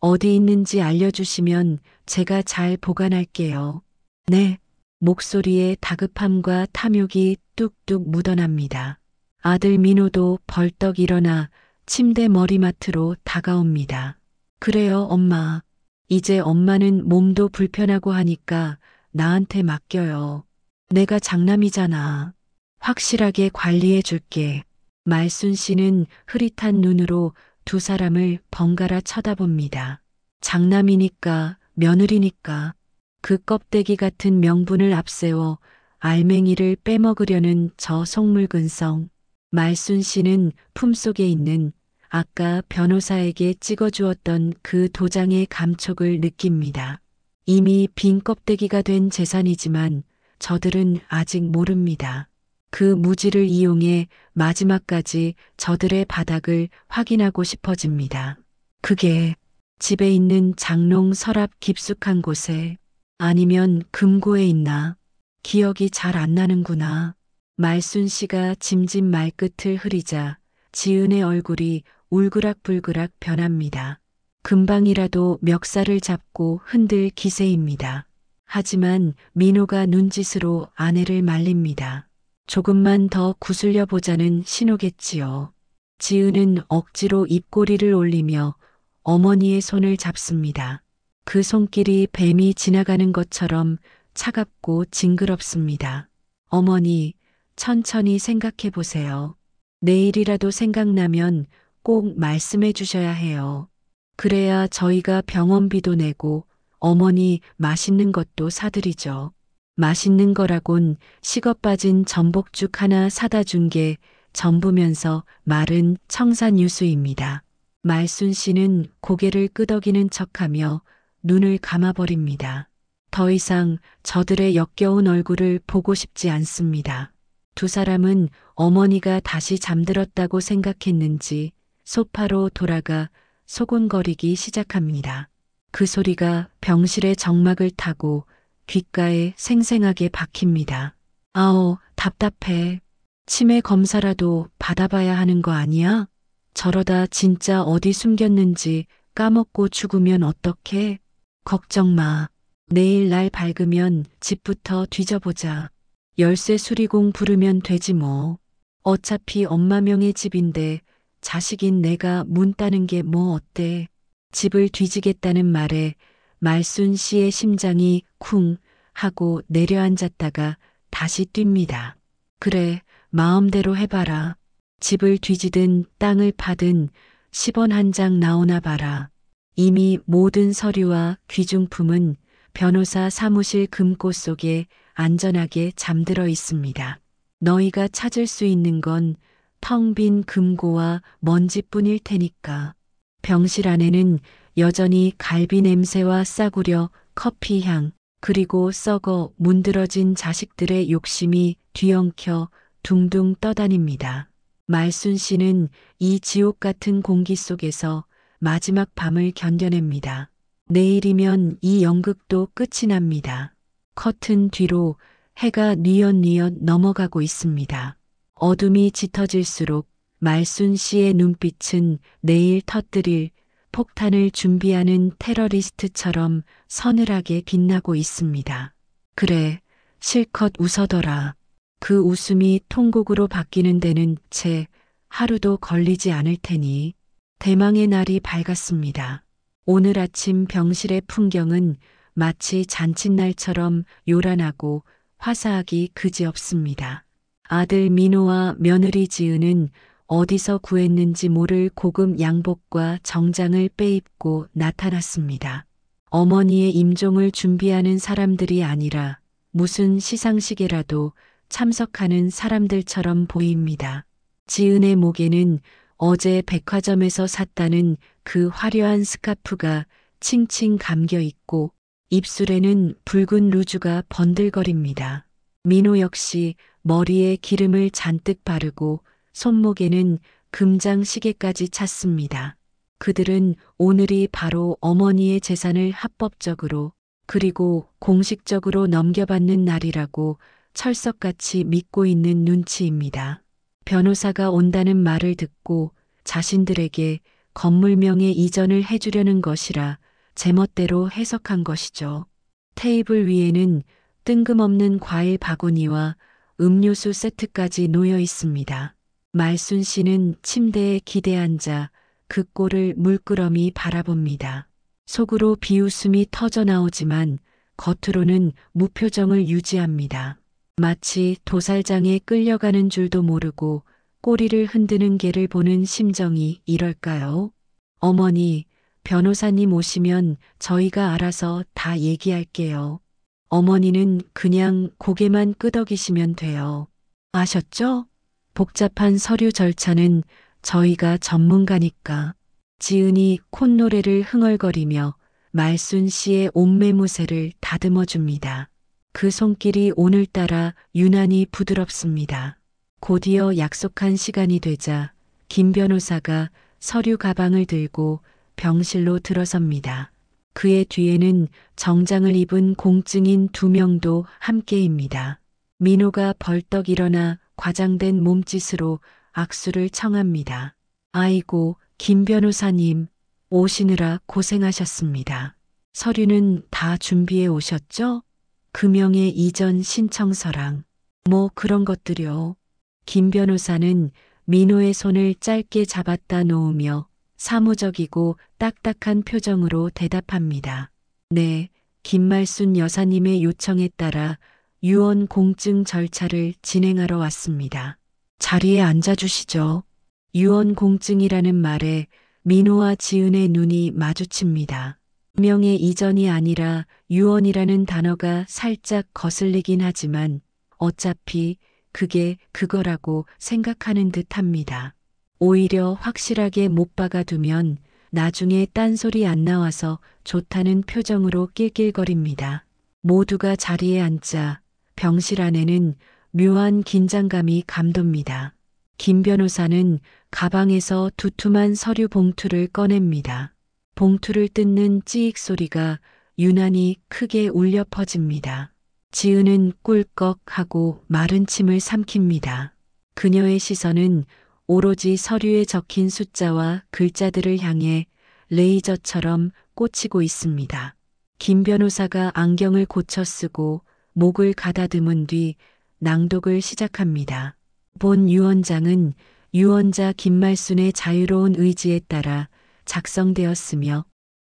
어디 있는지 알려주시면 제가 잘 보관할게요. 네. 목소리에 다급함과 탐욕이 뚝뚝 묻어납니다. 아들 민호도 벌떡 일어나 침대 머리맡으로 다가옵니다. 그래요, 엄마. 이제 엄마는 몸도 불편하고 하니까 나한테 맡겨요. 내가 장남이잖아. 확실하게 관리해 줄게. 말순 씨는 흐릿한 눈으로 두 사람을 번갈아 쳐다봅니다. 장남이니까, 며느리니까. 그 껍데기 같은 명분을 앞세워 알맹이를 빼먹으려는 저 속물근성. 말순 씨는 품속에 있는 아까 변호사에게 찍어주었던 그 도장의 감촉을 느낍니다. 이미 빈 껍데기가 된 재산이지만 저들은 아직 모릅니다. 그 무지를 이용해 마지막까지 저들의 바닥을 확인하고 싶어집니다. 그게 집에 있는 장롱 서랍 깊숙한 곳에 아니면 금고에 있나? 기억이 잘 안 나는구나. 말순 씨가 짐짓 말끝을 흐리자 지은의 얼굴이 울그락불그락 변합니다. 금방이라도 멱살을 잡고 흔들 기세입니다. 하지만 민호가 눈짓으로 아내를 말립니다. 조금만 더 구슬려 보자는 신호겠지요. 지은은 억지로 입꼬리를 올리며 어머니의 손을 잡습니다. 그 손길이 뱀이 지나가는 것처럼 차갑고 징그럽습니다. 어머니, 천천히 생각해 보세요. 내일이라도 생각나면 꼭 말씀해 주셔야 해요. 그래야 저희가 병원비도 내고 어머니 맛있는 것도 사드리죠. 맛있는 거라곤 식어 빠진 전복죽 하나 사다 준 게 전부면서 말은 청산유수입니다. 말순 씨는 고개를 끄덕이는 척하며 눈을 감아버립니다. 더 이상 저들의 역겨운 얼굴을 보고 싶지 않습니다. 두 사람은 어머니가 다시 잠들었다고 생각했는지 소파로 돌아가 소곤거리기 시작합니다. 그 소리가 병실의 정막을 타고 귓가에 생생하게 박힙니다. 아오, 답답해. 치매 검사라도 받아봐야 하는 거 아니야? 저러다 진짜 어디 숨겼는지 까먹고 죽으면 어떡해? 걱정 마. 내일 날 밝으면 집부터 뒤져보자. 열쇠 수리공 부르면 되지 뭐. 어차피 엄마 명의 집인데 자식인 내가 문 따는 게 뭐 어때? 집을 뒤지겠다는 말에 말순 씨의 심장이 쿵 하고 내려앉았다가 다시 뜁니다. 그래, 마음대로 해봐라. 집을 뒤지든 땅을 파든 10원 한 장 나오나 봐라. 이미 모든 서류와 귀중품은 변호사 사무실 금고 속에 안전하게 잠들어 있습니다. 너희가 찾을 수 있는 건 텅 빈 금고와 먼지뿐일 테니까. 병실 안에는 여전히 갈비 냄새와 싸구려 커피 향, 그리고 썩어 문드러진 자식들의 욕심이 뒤엉켜 둥둥 떠다닙니다. 말순 씨는 이 지옥 같은 공기 속에서 마지막 밤을 견뎌냅니다. 내일이면 이 연극도 끝이 납니다. 커튼 뒤로 해가 뉘엿뉘엿 넘어가고 있습니다. 어둠이 짙어질수록 말순 씨의 눈빛은 내일 터뜨릴 폭탄을 준비하는 테러리스트처럼 서늘하게 빛나고 있습니다. 그래, 실컷 웃어더라. 그 웃음이 통곡으로 바뀌는 데는 채 하루도 걸리지 않을 테니. 대망의 날이 밝았습니다. 오늘 아침 병실의 풍경은 마치 잔칫날처럼 요란하고 화사하기 그지없습니다. 아들 민호와 며느리 지은은 어디서 구했는지 모를 고급 양복과 정장을 빼입고 나타났습니다. 어머니의 임종을 준비하는 사람들이 아니라 무슨 시상식에라도 참석하는 사람들처럼 보입니다. 지은의 목에는 어제 백화점에서 샀다는 그 화려한 스카프가 칭칭 감겨 있고 입술에는 붉은 루즈가 번들거립니다. 민호 역시 머리에 기름을 잔뜩 바르고 손목에는 금장 시계까지 찼습니다. 그들은 오늘이 바로 어머니의 재산을 합법적으로 그리고 공식적으로 넘겨받는 날이라고 철석같이 믿고 있는 눈치입니다. 변호사가 온다는 말을 듣고 자신들에게 건물명의 이전을 해주려는 것이라 제멋대로 해석한 것이죠. 테이블 위에는 뜬금없는 과일 바구니와 음료수 세트까지 놓여 있습니다. 말순 씨는 침대에 기대 앉아 그 꼴을 물끄러미 바라봅니다. 속으로 비웃음이 터져 나오지만 겉으로는 무표정을 유지합니다. 마치 도살장에 끌려가는 줄도 모르고 꼬리를 흔드는 개를 보는 심정이 이럴까요? 어머니, 변호사님 오시면 저희가 알아서 다 얘기할게요. 어머니는 그냥 고개만 끄덕이시면 돼요. 아셨죠? 복잡한 서류 절차는 저희가 전문가니까. 지은이 콧노래를 흥얼거리며 말순 씨의 옷매무새를 다듬어 줍니다. 그 손길이 오늘따라 유난히 부드럽습니다. 곧이어 약속한 시간이 되자 김 변호사가 서류 가방을 들고 병실로 들어섭니다. 그의 뒤에는 정장을 입은 공증인 2명도 함께입니다. 민호가 벌떡 일어나 과장된 몸짓으로 악수를 청합니다. 아이고, 김 변호사님, 오시느라 고생하셨습니다. 서류는 다 준비해 오셨죠? 금형의 이전 신청서랑 뭐 그런 것들요. 김 변호사는 민호의 손을 짧게 잡았다 놓으며 사무적이고 딱딱한 표정으로 대답합니다. 네, 김말순 여사님의 요청에 따라 유언 공증 절차를 진행하러 왔습니다. 자리에 앉아주시죠. 유언 공증이라는 말에 민호와 지은의 눈이 마주칩니다. 명의 이전이 아니라 유언이라는 단어가 살짝 거슬리긴 하지만 어차피 그게 그거라고 생각하는 듯합니다. 오히려 확실하게 못 박아두면 나중에 딴소리 안 나와서 좋다는 표정으로 낄낄거립니다. 모두가 자리에 앉자 병실 안에는 묘한 긴장감이 감돕니다. 김 변호사는 가방에서 두툼한 서류 봉투를 꺼냅니다. 봉투를 뜯는 찌익 소리가 유난히 크게 울려 퍼집니다. 지은은 꿀꺽하고 마른 침을 삼킵니다. 그녀의 시선은 오로지 서류에 적힌 숫자와 글자들을 향해 레이저처럼 꽂히고 있습니다. 김 변호사가 안경을 고쳐 쓰고 목을 가다듬은 뒤 낭독을 시작합니다. 본 유언장은 유언자 김말순의 자유로운 의지에 따라 작성되었으며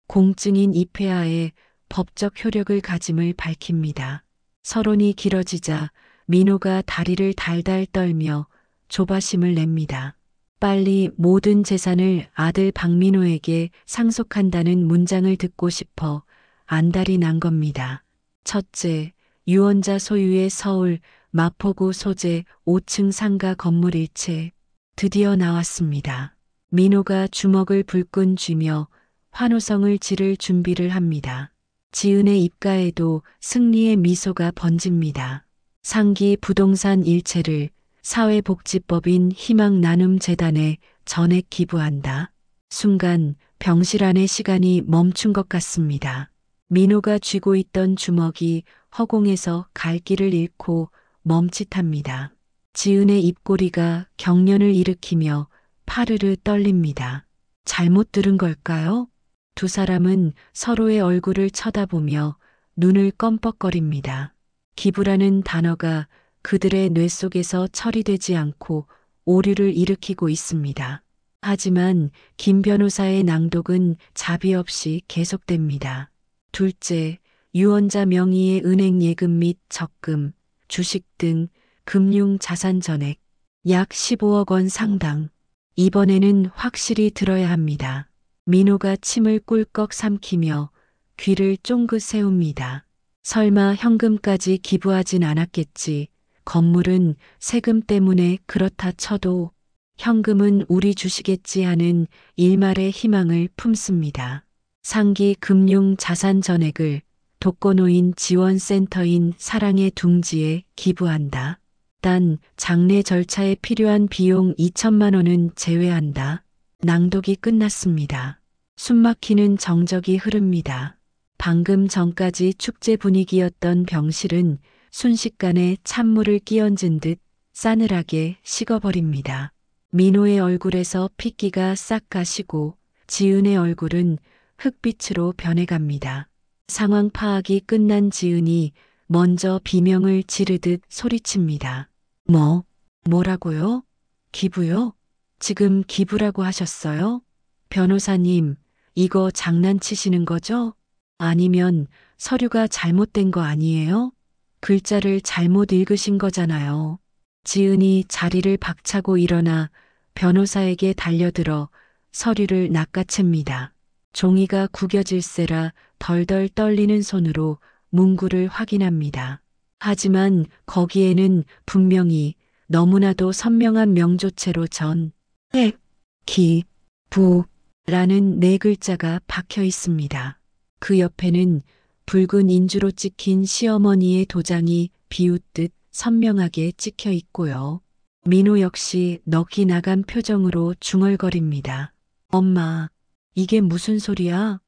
공증인 입회하에 법적 효력을 가짐을 밝힙니다. 서론이 길어지자 민호가 다리를 달달 떨며 조바심을 냅니다. 빨리 모든 재산을 아들 박민호에게 상속한다는 문장을 듣고 싶어 안달이 난 겁니다. 첫째, 유언자 소유의 서울 마포구 소재 5층 상가 건물 일체. 드디어 나왔습니다. 민호가 주먹을 불끈 쥐며 환호성을 지를 준비를 합니다. 지은의 입가에도 승리의 미소가 번집니다. 상기 부동산 일체를 사회복지법인 희망나눔재단에 전액 기부한다. 순간 병실 안의 시간이 멈춘 것 같습니다. 민호가 쥐고 있던 주먹이 허공에서 갈 길을 잃고 멈칫합니다. 지은의 입꼬리가 경련을 일으키며 파르르 떨립니다. 잘못 들은 걸까요? 두 사람은 서로의 얼굴을 쳐다보며 눈을 껌뻑거립니다. 기부라는 단어가 그들의 뇌 속에서 처리되지 않고 오류를 일으키고 있습니다. 하지만 김 변호사의 낭독은 자비 없이 계속됩니다. 둘째, 유언자 명의의 은행 예금 및 적금, 주식 등 금융 자산 전액 약 15억 원 상당. 이번에는 확실히 들어야 합니다. 민호가 침을 꿀꺽 삼키며 귀를 쫑긋 세웁니다. 설마 현금까지 기부하진 않았겠지. 건물은 세금 때문에 그렇다 쳐도 현금은 우리 주시겠지 하는 일말의 희망을 품습니다. 상기 금융 자산 전액을 독거노인 지원센터인 사랑의 둥지에 기부한다. 단 장례 절차에 필요한 비용 2천만 원은 제외한다. 낭독이 끝났습니다. 숨막히는 정적이 흐릅니다. 방금 전까지 축제 분위기였던 병실은 순식간에 찬물을 끼얹은 듯 싸늘하게 식어버립니다. 민호의 얼굴에서 핏기가 싹 가시고 지은의 얼굴은 흑빛으로 변해갑니다. 상황 파악이 끝난 지은이 먼저 비명을 지르듯 소리칩니다. 뭐라고요? 기부요? 지금 기부라고 하셨어요? 변호사님, 이거 장난치시는 거죠? 아니면 서류가 잘못된 거 아니에요? 글자를 잘못 읽으신 거잖아요. 지은이 자리를 박차고 일어나 변호사에게 달려들어 서류를 낚아챕니다. 종이가 구겨질세라 덜덜 떨리는 손으로 문구를 확인합니다. 하지만 거기에는 분명히 너무나도 선명한 명조체로 기부라는 네 글자가 박혀 있습니다. 그 옆에는 붉은 인주로 찍힌 시어머니의 도장이 비웃듯 선명하게 찍혀 있고요. 민호 역시 넋이 나간 표정으로 중얼거립니다. 엄마, 이게 무슨 소리야?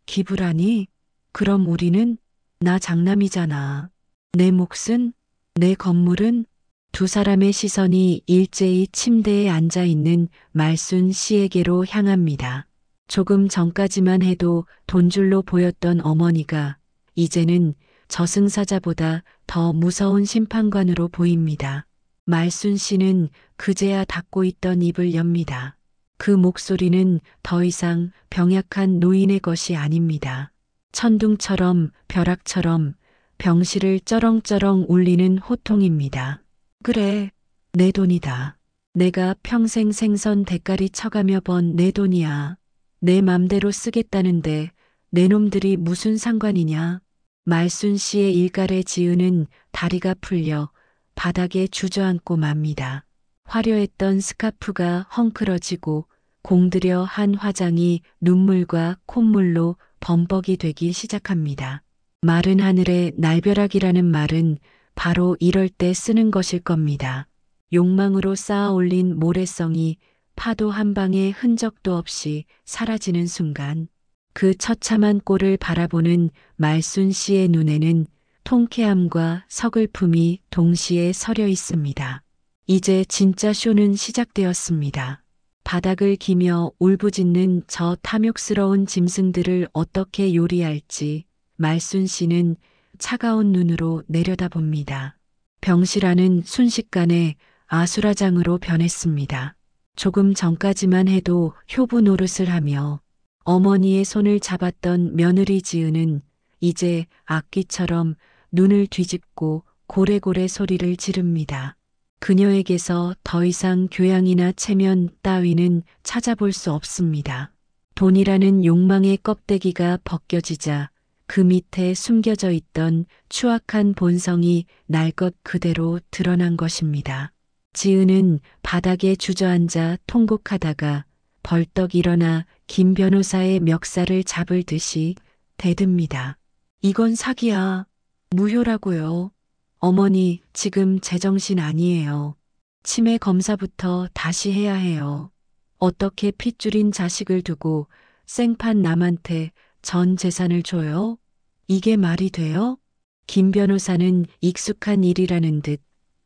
기부라니? 그럼 우리는? 나 장남이잖아. 내 몫은? 내 건물은? 두 사람의 시선이 일제히 침대에 앉아 있는 말순 씨에게로 향합니다. 조금 전까지만 해도 돈줄로 보였던 어머니가 이제는 저승사자보다 더 무서운 심판관으로 보입니다. 말순 씨는 그제야 닫고 있던 입을 엽니다. 그 목소리는 더 이상 병약한 노인의 것이 아닙니다. 천둥처럼 벼락처럼 병실을 쩌렁쩌렁 울리는 호통입니다. 그래, 내 돈이다. 내가 평생 생선 대가리 쳐가며 번 내 돈이야. 내 맘대로 쓰겠다는데 내 놈들이 무슨 상관이냐. 말순 씨의 일갈에 지은은 다리가 풀려 바닥에 주저앉고 맙니다. 화려했던 스카프가 헝클어지고 공들여 한 화장이 눈물과 콧물로 범벅이 되기 시작합니다. 마른 하늘에 날벼락이라는 말은 바로 이럴 때 쓰는 것일 겁니다. 욕망으로 쌓아 올린 모래성이 파도 한 방의 흔적도 없이 사라지는 순간 그 처참한 꼴을 바라보는 말순 씨의 눈에는 통쾌함과 서글픔이 동시에 서려 있습니다. 이제 진짜 쇼는 시작되었습니다. 바닥을 기며 울부짖는 저 탐욕스러운 짐승들을 어떻게 요리할지 말순 씨는 차가운 눈으로 내려다봅니다. 병실 안은 순식간에 아수라장으로 변했습니다. 조금 전까지만 해도 효부 노릇을 하며 어머니의 손을 잡았던 며느리 지은은 이제 악귀처럼 눈을 뒤집고 고래고래 소리를 지릅니다. 그녀에게서 더 이상 교양이나 체면 따위는 찾아볼 수 없습니다. 돈이라는 욕망의 껍데기가 벗겨지자 그 밑에 숨겨져 있던 추악한 본성이 날 것 그대로 드러난 것입니다. 지은은 바닥에 주저앉아 통곡하다가 벌떡 일어나 김 변호사의 멱살을 잡을 듯이 대듭니다. 이건 사기야. 무효라고요. 어머니, 지금 제정신 아니에요. 치매 검사부터 다시 해야 해요. 어떻게 핏줄인 자식을 두고 생판 남한테 전 재산을 줘요? 이게 말이 돼요? 김 변호사는 익숙한 일이라는 듯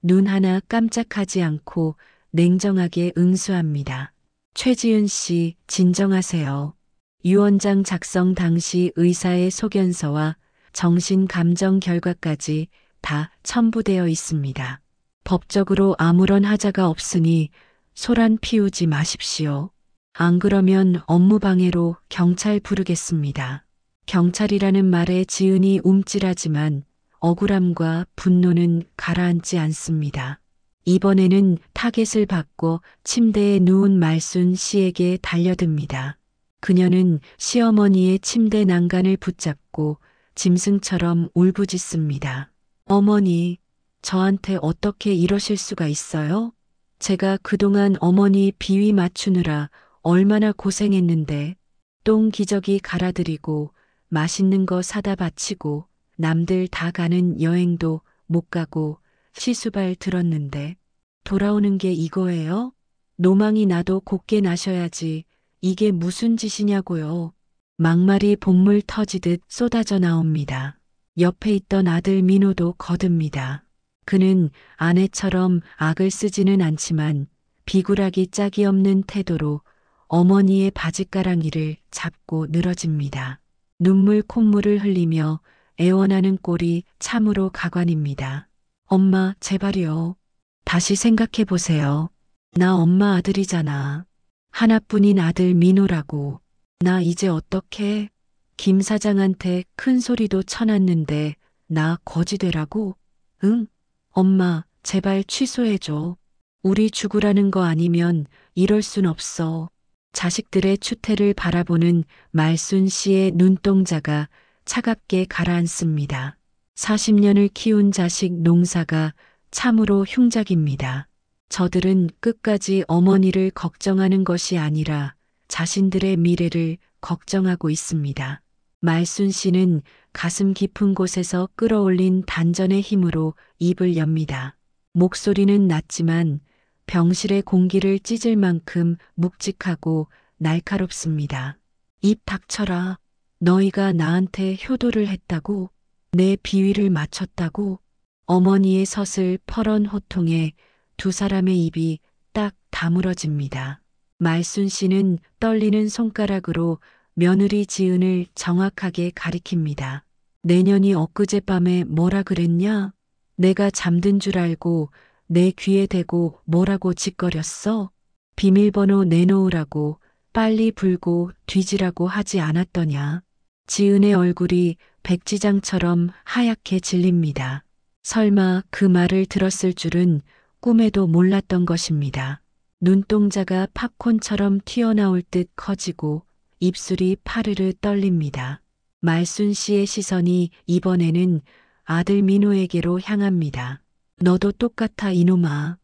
눈 하나 깜짝하지 않고 냉정하게 응수합니다. 최지은 씨, 진정하세요. 유언장 작성 당시 의사의 소견서와 정신 감정 결과까지 다 첨부되어 있습니다. 법적으로 아무런 하자가 없으니 소란 피우지 마십시오. 안 그러면 업무방해로 경찰 부르겠습니다. 경찰이라는 말에 지은이 움찔하지만 억울함과 분노는 가라앉지 않습니다. 이번에는 타겟을 받고 침대에 누운 말순 씨에게 달려듭니다. 그녀는 시어머니의 침대 난간을 붙잡고 짐승처럼 울부짖습니다. 어머니, 저한테 어떻게 이러실 수가 있어요? 제가 그동안 어머니 비위 맞추느라 얼마나 고생했는데 똥 기저귀 갈아드리고 맛있는 거 사다 바치고 남들 다 가는 여행도 못 가고 시수발 들었는데 돌아오는 게 이거예요? 노망이 나도 곱게 나셔야지 이게 무슨 짓이냐고요. 막말이 본물 터지듯 쏟아져 나옵니다. 옆에 있던 아들 민호도 거듭니다. 그는 아내처럼 악을 쓰지는 않지만 비굴하기 짝이 없는 태도로 어머니의 바짓가랑이를 잡고 늘어집니다. 눈물 콧물을 흘리며 애원하는 꼴이 참으로 가관입니다. 엄마, 제발요. 다시 생각해 보세요. 나 엄마 아들이잖아. 하나뿐인 아들 민호라고. 나 이제 어떡해? 김 사장한테 큰 소리도 쳐놨는데 나 거지 되라고? 응? 엄마, 제발 취소해줘. 우리 죽으라는 거 아니면 이럴 순 없어. 자식들의 추태를 바라보는 말순 씨의 눈동자가 차갑게 가라앉습니다. 40년을 키운 자식 농사가 참으로 흉작입니다. 저들은 끝까지 어머니를 걱정하는 것이 아니라 자신들의 미래를 걱정하고 있습니다. 말순 씨는 가슴 깊은 곳에서 끌어올린 단전의 힘으로 입을 엽니다. 목소리는 낮지만 병실의 공기를 찢을 만큼 묵직하고 날카롭습니다. 입 닥쳐라. 너희가 나한테 효도를 했다고? 내 비위를 맞췄다고? 어머니의 서슬퍼런 호통에 두 사람의 입이 딱 다물어집니다. 말순 씨는 떨리는 손가락으로 며느리 지은을 정확하게 가리킵니다. 내년이 엊그젯밤에 뭐라 그랬냐? 내가 잠든 줄 알고 내 귀에 대고 뭐라고 짓거렸어? 비밀번호 내놓으라고 빨리 불고 뒤지라고 하지 않았더냐? 지은의 얼굴이 백지장처럼 하얗게 질립니다. 설마 그 말을 들었을 줄은 꿈에도 몰랐던 것입니다. 눈동자가 팝콘처럼 튀어나올 듯 커지고 입술이 파르르 떨립니다. 말순 씨의 시선이 이번에는 아들 민호에게로 향합니다. 너도 똑같아 이놈아.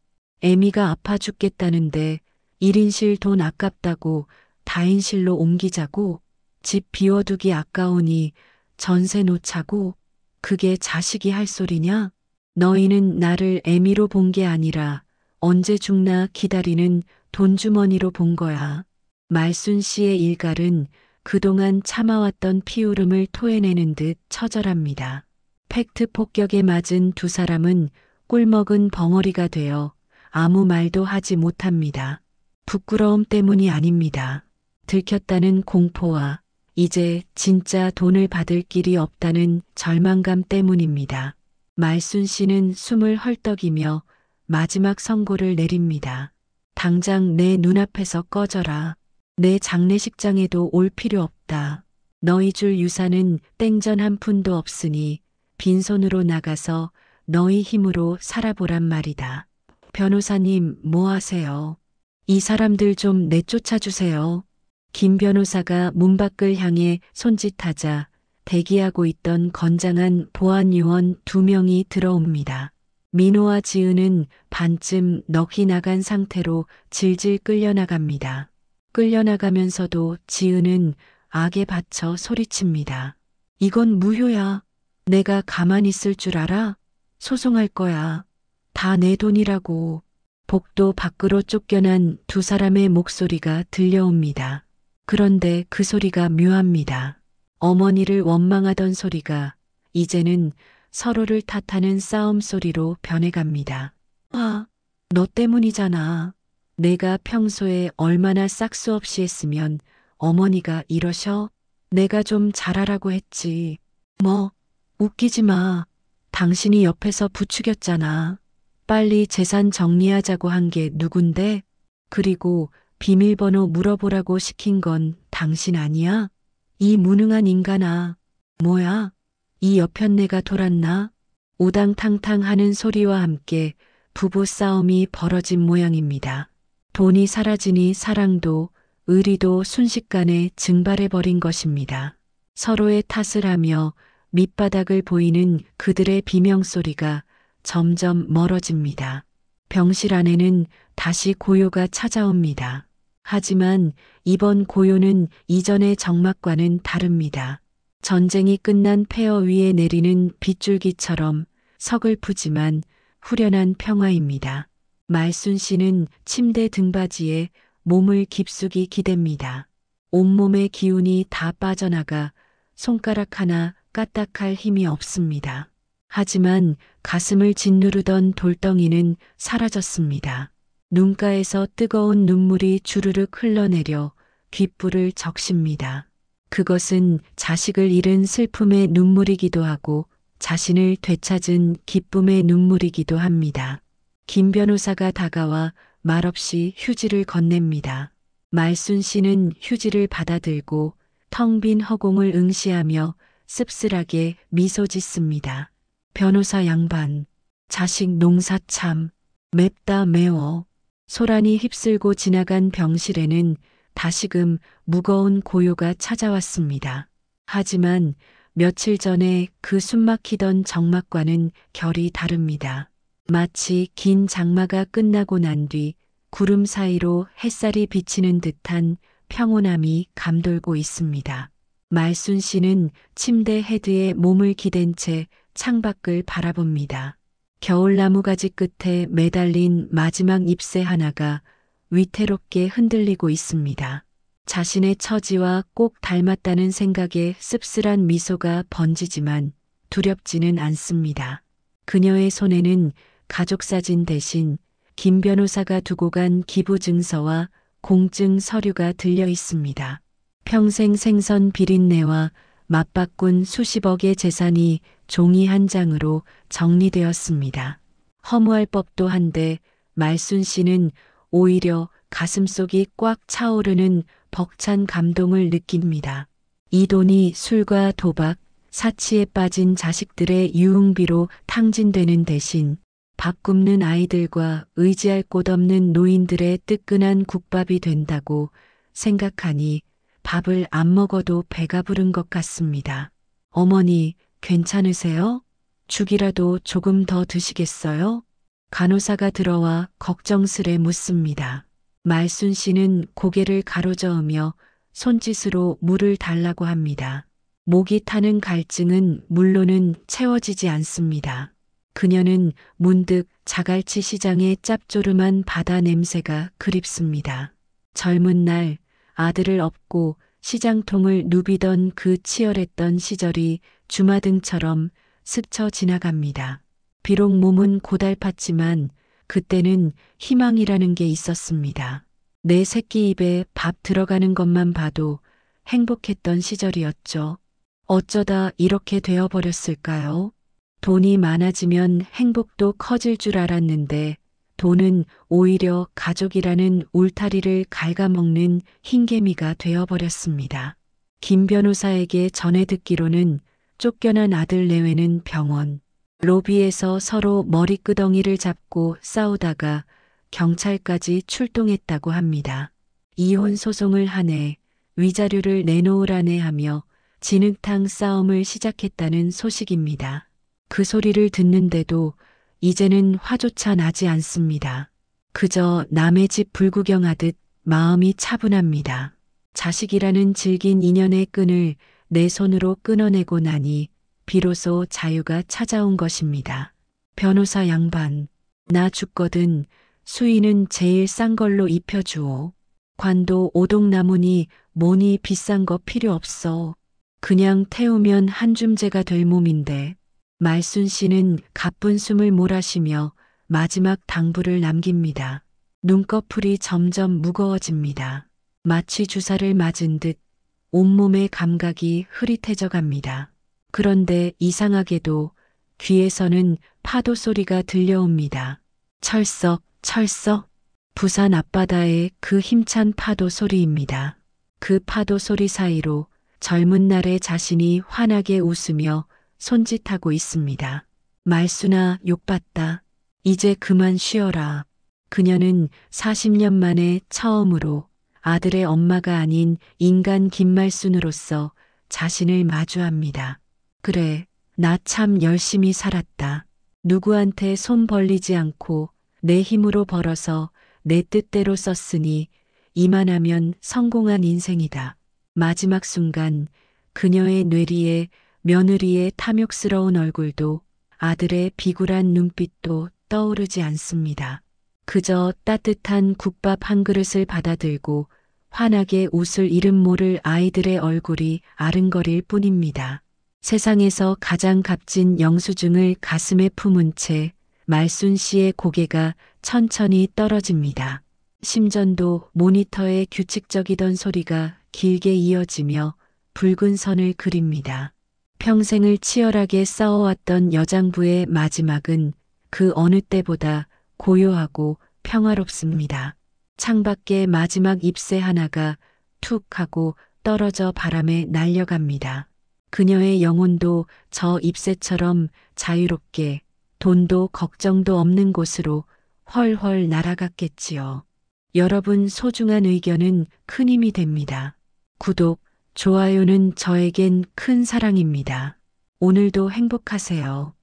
애미가 아파 죽겠다는데 1인실 돈 아깝다고 다인실로 옮기자고? 집 비워두기 아까우니 전세 놓자고? 그게 자식이 할 소리냐? 너희는 나를 애미로 본 게 아니라 언제 죽나 기다리는 돈주머니로 본 거야. 말순 씨의 일갈은 그동안 참아왔던 피울음을 토해내는 듯 처절합니다. 팩트 폭격에 맞은 두 사람은 꿀먹은 벙어리가 되어 아무 말도 하지 못합니다. 부끄러움 때문이 아닙니다. 들켰다는 공포와 이제 진짜 돈을 받을 길이 없다는 절망감 때문입니다. 말순 씨는 숨을 헐떡이며 마지막 선고를 내립니다. 당장 내 눈앞에서 꺼져라. 내 장례식장에도 올 필요 없다. 너희 줄 유산은 땡전 한 푼도 없으니 빈손으로 나가서 너희 힘으로 살아보란 말이다. 변호사님, 뭐 하세요? 이 사람들 좀 내쫓아 주세요. 김 변호사가 문 밖을 향해 손짓하자 대기하고 있던 건장한 보안요원 2명이 들어옵니다. 민호와 지은은 반쯤 넋이 나간 상태로 질질 끌려나갑니다. 끌려나가면서도 지은은 악에 받쳐 소리칩니다. 이건 무효야. 내가 가만히 있을 줄 알아? 소송할 거야. 다 내 돈이라고. 복도 밖으로 쫓겨난 두 사람의 목소리가 들려옵니다. 그런데 그 소리가 묘합니다. 어머니를 원망하던 소리가 이제는 서로를 탓하는 싸움 소리로 변해갑니다. 아, 너 때문이잖아. 내가 평소에 얼마나 싹수 없이 했으면 어머니가 이러셔? 내가 좀 잘하라고 했지. 뭐, 웃기지 마. 당신이 옆에서 부추겼잖아. 빨리 재산 정리하자고 한 게 누군데? 그리고 비밀번호 물어보라고 시킨 건 당신 아니야? 이 무능한 인간아. 뭐야? 이 여편네가 돌았나? 우당탕탕 하는 소리와 함께 부부싸움이 벌어진 모양입니다. 돈이 사라지니 사랑도 의리도 순식간에 증발해버린 것입니다. 서로의 탓을 하며 밑바닥을 보이는 그들의 비명소리가 점점 멀어집니다. 병실 안에는 다시 고요가 찾아옵니다. 하지만 이번 고요는 이전의 적막과는 다릅니다. 전쟁이 끝난 폐허 위에 내리는 빗줄기처럼 서글프지만 후련한 평화입니다. 말순 씨는 침대 등받이에 몸을 깊숙이 기댑니다. 온몸의 기운이 다 빠져나가 손가락 하나 까딱할 힘이 없습니다. 하지만 가슴을 짓누르던 돌덩이는 사라졌습니다. 눈가에서 뜨거운 눈물이 주르륵 흘러내려 귓불을 적십니다. 그것은 자식을 잃은 슬픔의 눈물이기도 하고 자신을 되찾은 기쁨의 눈물이기도 합니다. 김 변호사가 다가와 말없이 휴지를 건넵니다. 말순 씨는 휴지를 받아들고 텅 빈 허공을 응시하며 씁쓸하게 미소 짓습니다. 변호사 양반, 자식 농사 참 맵다 매워. 소란이 휩쓸고 지나간 병실에는 다시금 무거운 고요가 찾아왔습니다. 하지만 며칠 전에 그 숨막히던 정막과는 결이 다릅니다. 마치 긴 장마가 끝나고 난 뒤 구름 사이로 햇살이 비치는 듯한 평온함이 감돌고 있습니다. 말순 씨는 침대 헤드에 몸을 기댄 채 창밖을 바라봅니다. 겨울나무 가지 끝에 매달린 마지막 잎새 하나가 위태롭게 흔들리고 있습니다. 자신의 처지와 꼭 닮았다는 생각에 씁쓸한 미소가 번지지만 두렵지는 않습니다. 그녀의 손에는 가족사진 대신 김 변호사가 두고 간 기부증서와 공증 서류가 들려 있습니다. 평생 생선 비린내와 맞바꾼 수십억의 재산이 종이 한 장으로 정리되었습니다. 허무할 법도 한데 말순 씨는 오히려 가슴속이 꽉 차오르는 벅찬 감동을 느낍니다. 이 돈이 술과 도박, 사치에 빠진 자식들의 유흥비로 탕진되는 대신 밥 굶는 아이들과 의지할 곳 없는 노인들의 뜨끈한 국밥이 된다고 생각하니 밥을 안 먹어도 배가 부른 것 같습니다. 어머니, 괜찮으세요? 죽이라도 조금 더 드시겠어요? 간호사가 들어와 걱정스레 묻습니다. 말순 씨는 고개를 가로저으며 손짓으로 물을 달라고 합니다. 목이 타는 갈증은 물로는 채워지지 않습니다. 그녀는 문득 자갈치 시장의 짭조름한 바다 냄새가 그립습니다. 젊은 날 아들을 업고 시장통을 누비던 그 치열했던 시절이 주마등처럼 스쳐 지나갑니다. 비록 몸은 고달팠지만 그때는 희망이라는 게 있었습니다. 내 새끼 입에 밥 들어가는 것만 봐도 행복했던 시절이었죠. 어쩌다 이렇게 되어버렸을까요? 돈이 많아지면 행복도 커질 줄 알았는데 돈은 오히려 가족이라는 울타리를 갉아먹는 흰개미가 되어버렸습니다. 김 변호사에게 전해 듣기로는 쫓겨난 아들 내외는 병원, 로비에서 서로 머리끄덩이를 잡고 싸우다가 경찰까지 출동했다고 합니다. 이혼 소송을 하네, 위자료를 내놓으라네 하며 진흙탕 싸움을 시작했다는 소식입니다. 그 소리를 듣는데도 이제는 화조차 나지 않습니다. 그저 남의 집 불구경하듯 마음이 차분합니다. 자식이라는 질긴 인연의 끈을 내 손으로 끊어내고 나니 비로소 자유가 찾아온 것입니다. 변호사 양반, 나 죽거든 수의는 제일 싼 걸로 입혀주오. 관도 오동나무니 뭐니 비싼 거 필요 없어. 그냥 태우면 한 줌재가 될 몸인데. 말순 씨는 가쁜 숨을 몰아쉬며 마지막 당부를 남깁니다. 눈꺼풀이 점점 무거워집니다. 마취 주사를 맞은 듯 온몸의 감각이 흐릿해져 갑니다. 그런데 이상하게도 귀에서는 파도 소리가 들려옵니다. 철썩, 철썩. 부산 앞바다의 그 힘찬 파도 소리입니다. 그 파도 소리 사이로 젊은 날의 자신이 환하게 웃으며 손짓하고 있습니다. 말순아, 욕봤다. 이제 그만 쉬어라. 그녀는 40년 만에 처음으로 아들의 엄마가 아닌 인간 김말순으로서 자신을 마주합니다. 그래, 나 참 열심히 살았다. 누구한테 손 벌리지 않고 내 힘으로 벌어서 내 뜻대로 썼으니 이만하면 성공한 인생이다. 마지막 순간 그녀의 뇌리에 며느리의 탐욕스러운 얼굴도 아들의 비굴한 눈빛도 떠오르지 않습니다. 그저 따뜻한 국밥 한 그릇을 받아들고 환하게 웃을 이름 모를 아이들의 얼굴이 아른거릴 뿐입니다. 세상에서 가장 값진 영수증을 가슴에 품은 채 말순 씨의 고개가 천천히 떨어집니다. 심전도 모니터에 규칙적이던 소리가 길게 이어지며 붉은 선을 그립니다. 평생을 치열하게 싸워왔던 여장부의 마지막은 그 어느 때보다 고요하고 평화롭습니다. 창밖에 마지막 잎새 하나가 툭 하고 떨어져 바람에 날려갑니다. 그녀의 영혼도 저 잎새처럼 자유롭게 돈도 걱정도 없는 곳으로 훨훨 날아갔겠지요. 여러분 소중한 의견은 큰 힘이 됩니다. 구독, 좋아요는 저에겐 큰 사랑입니다. 오늘도 행복하세요.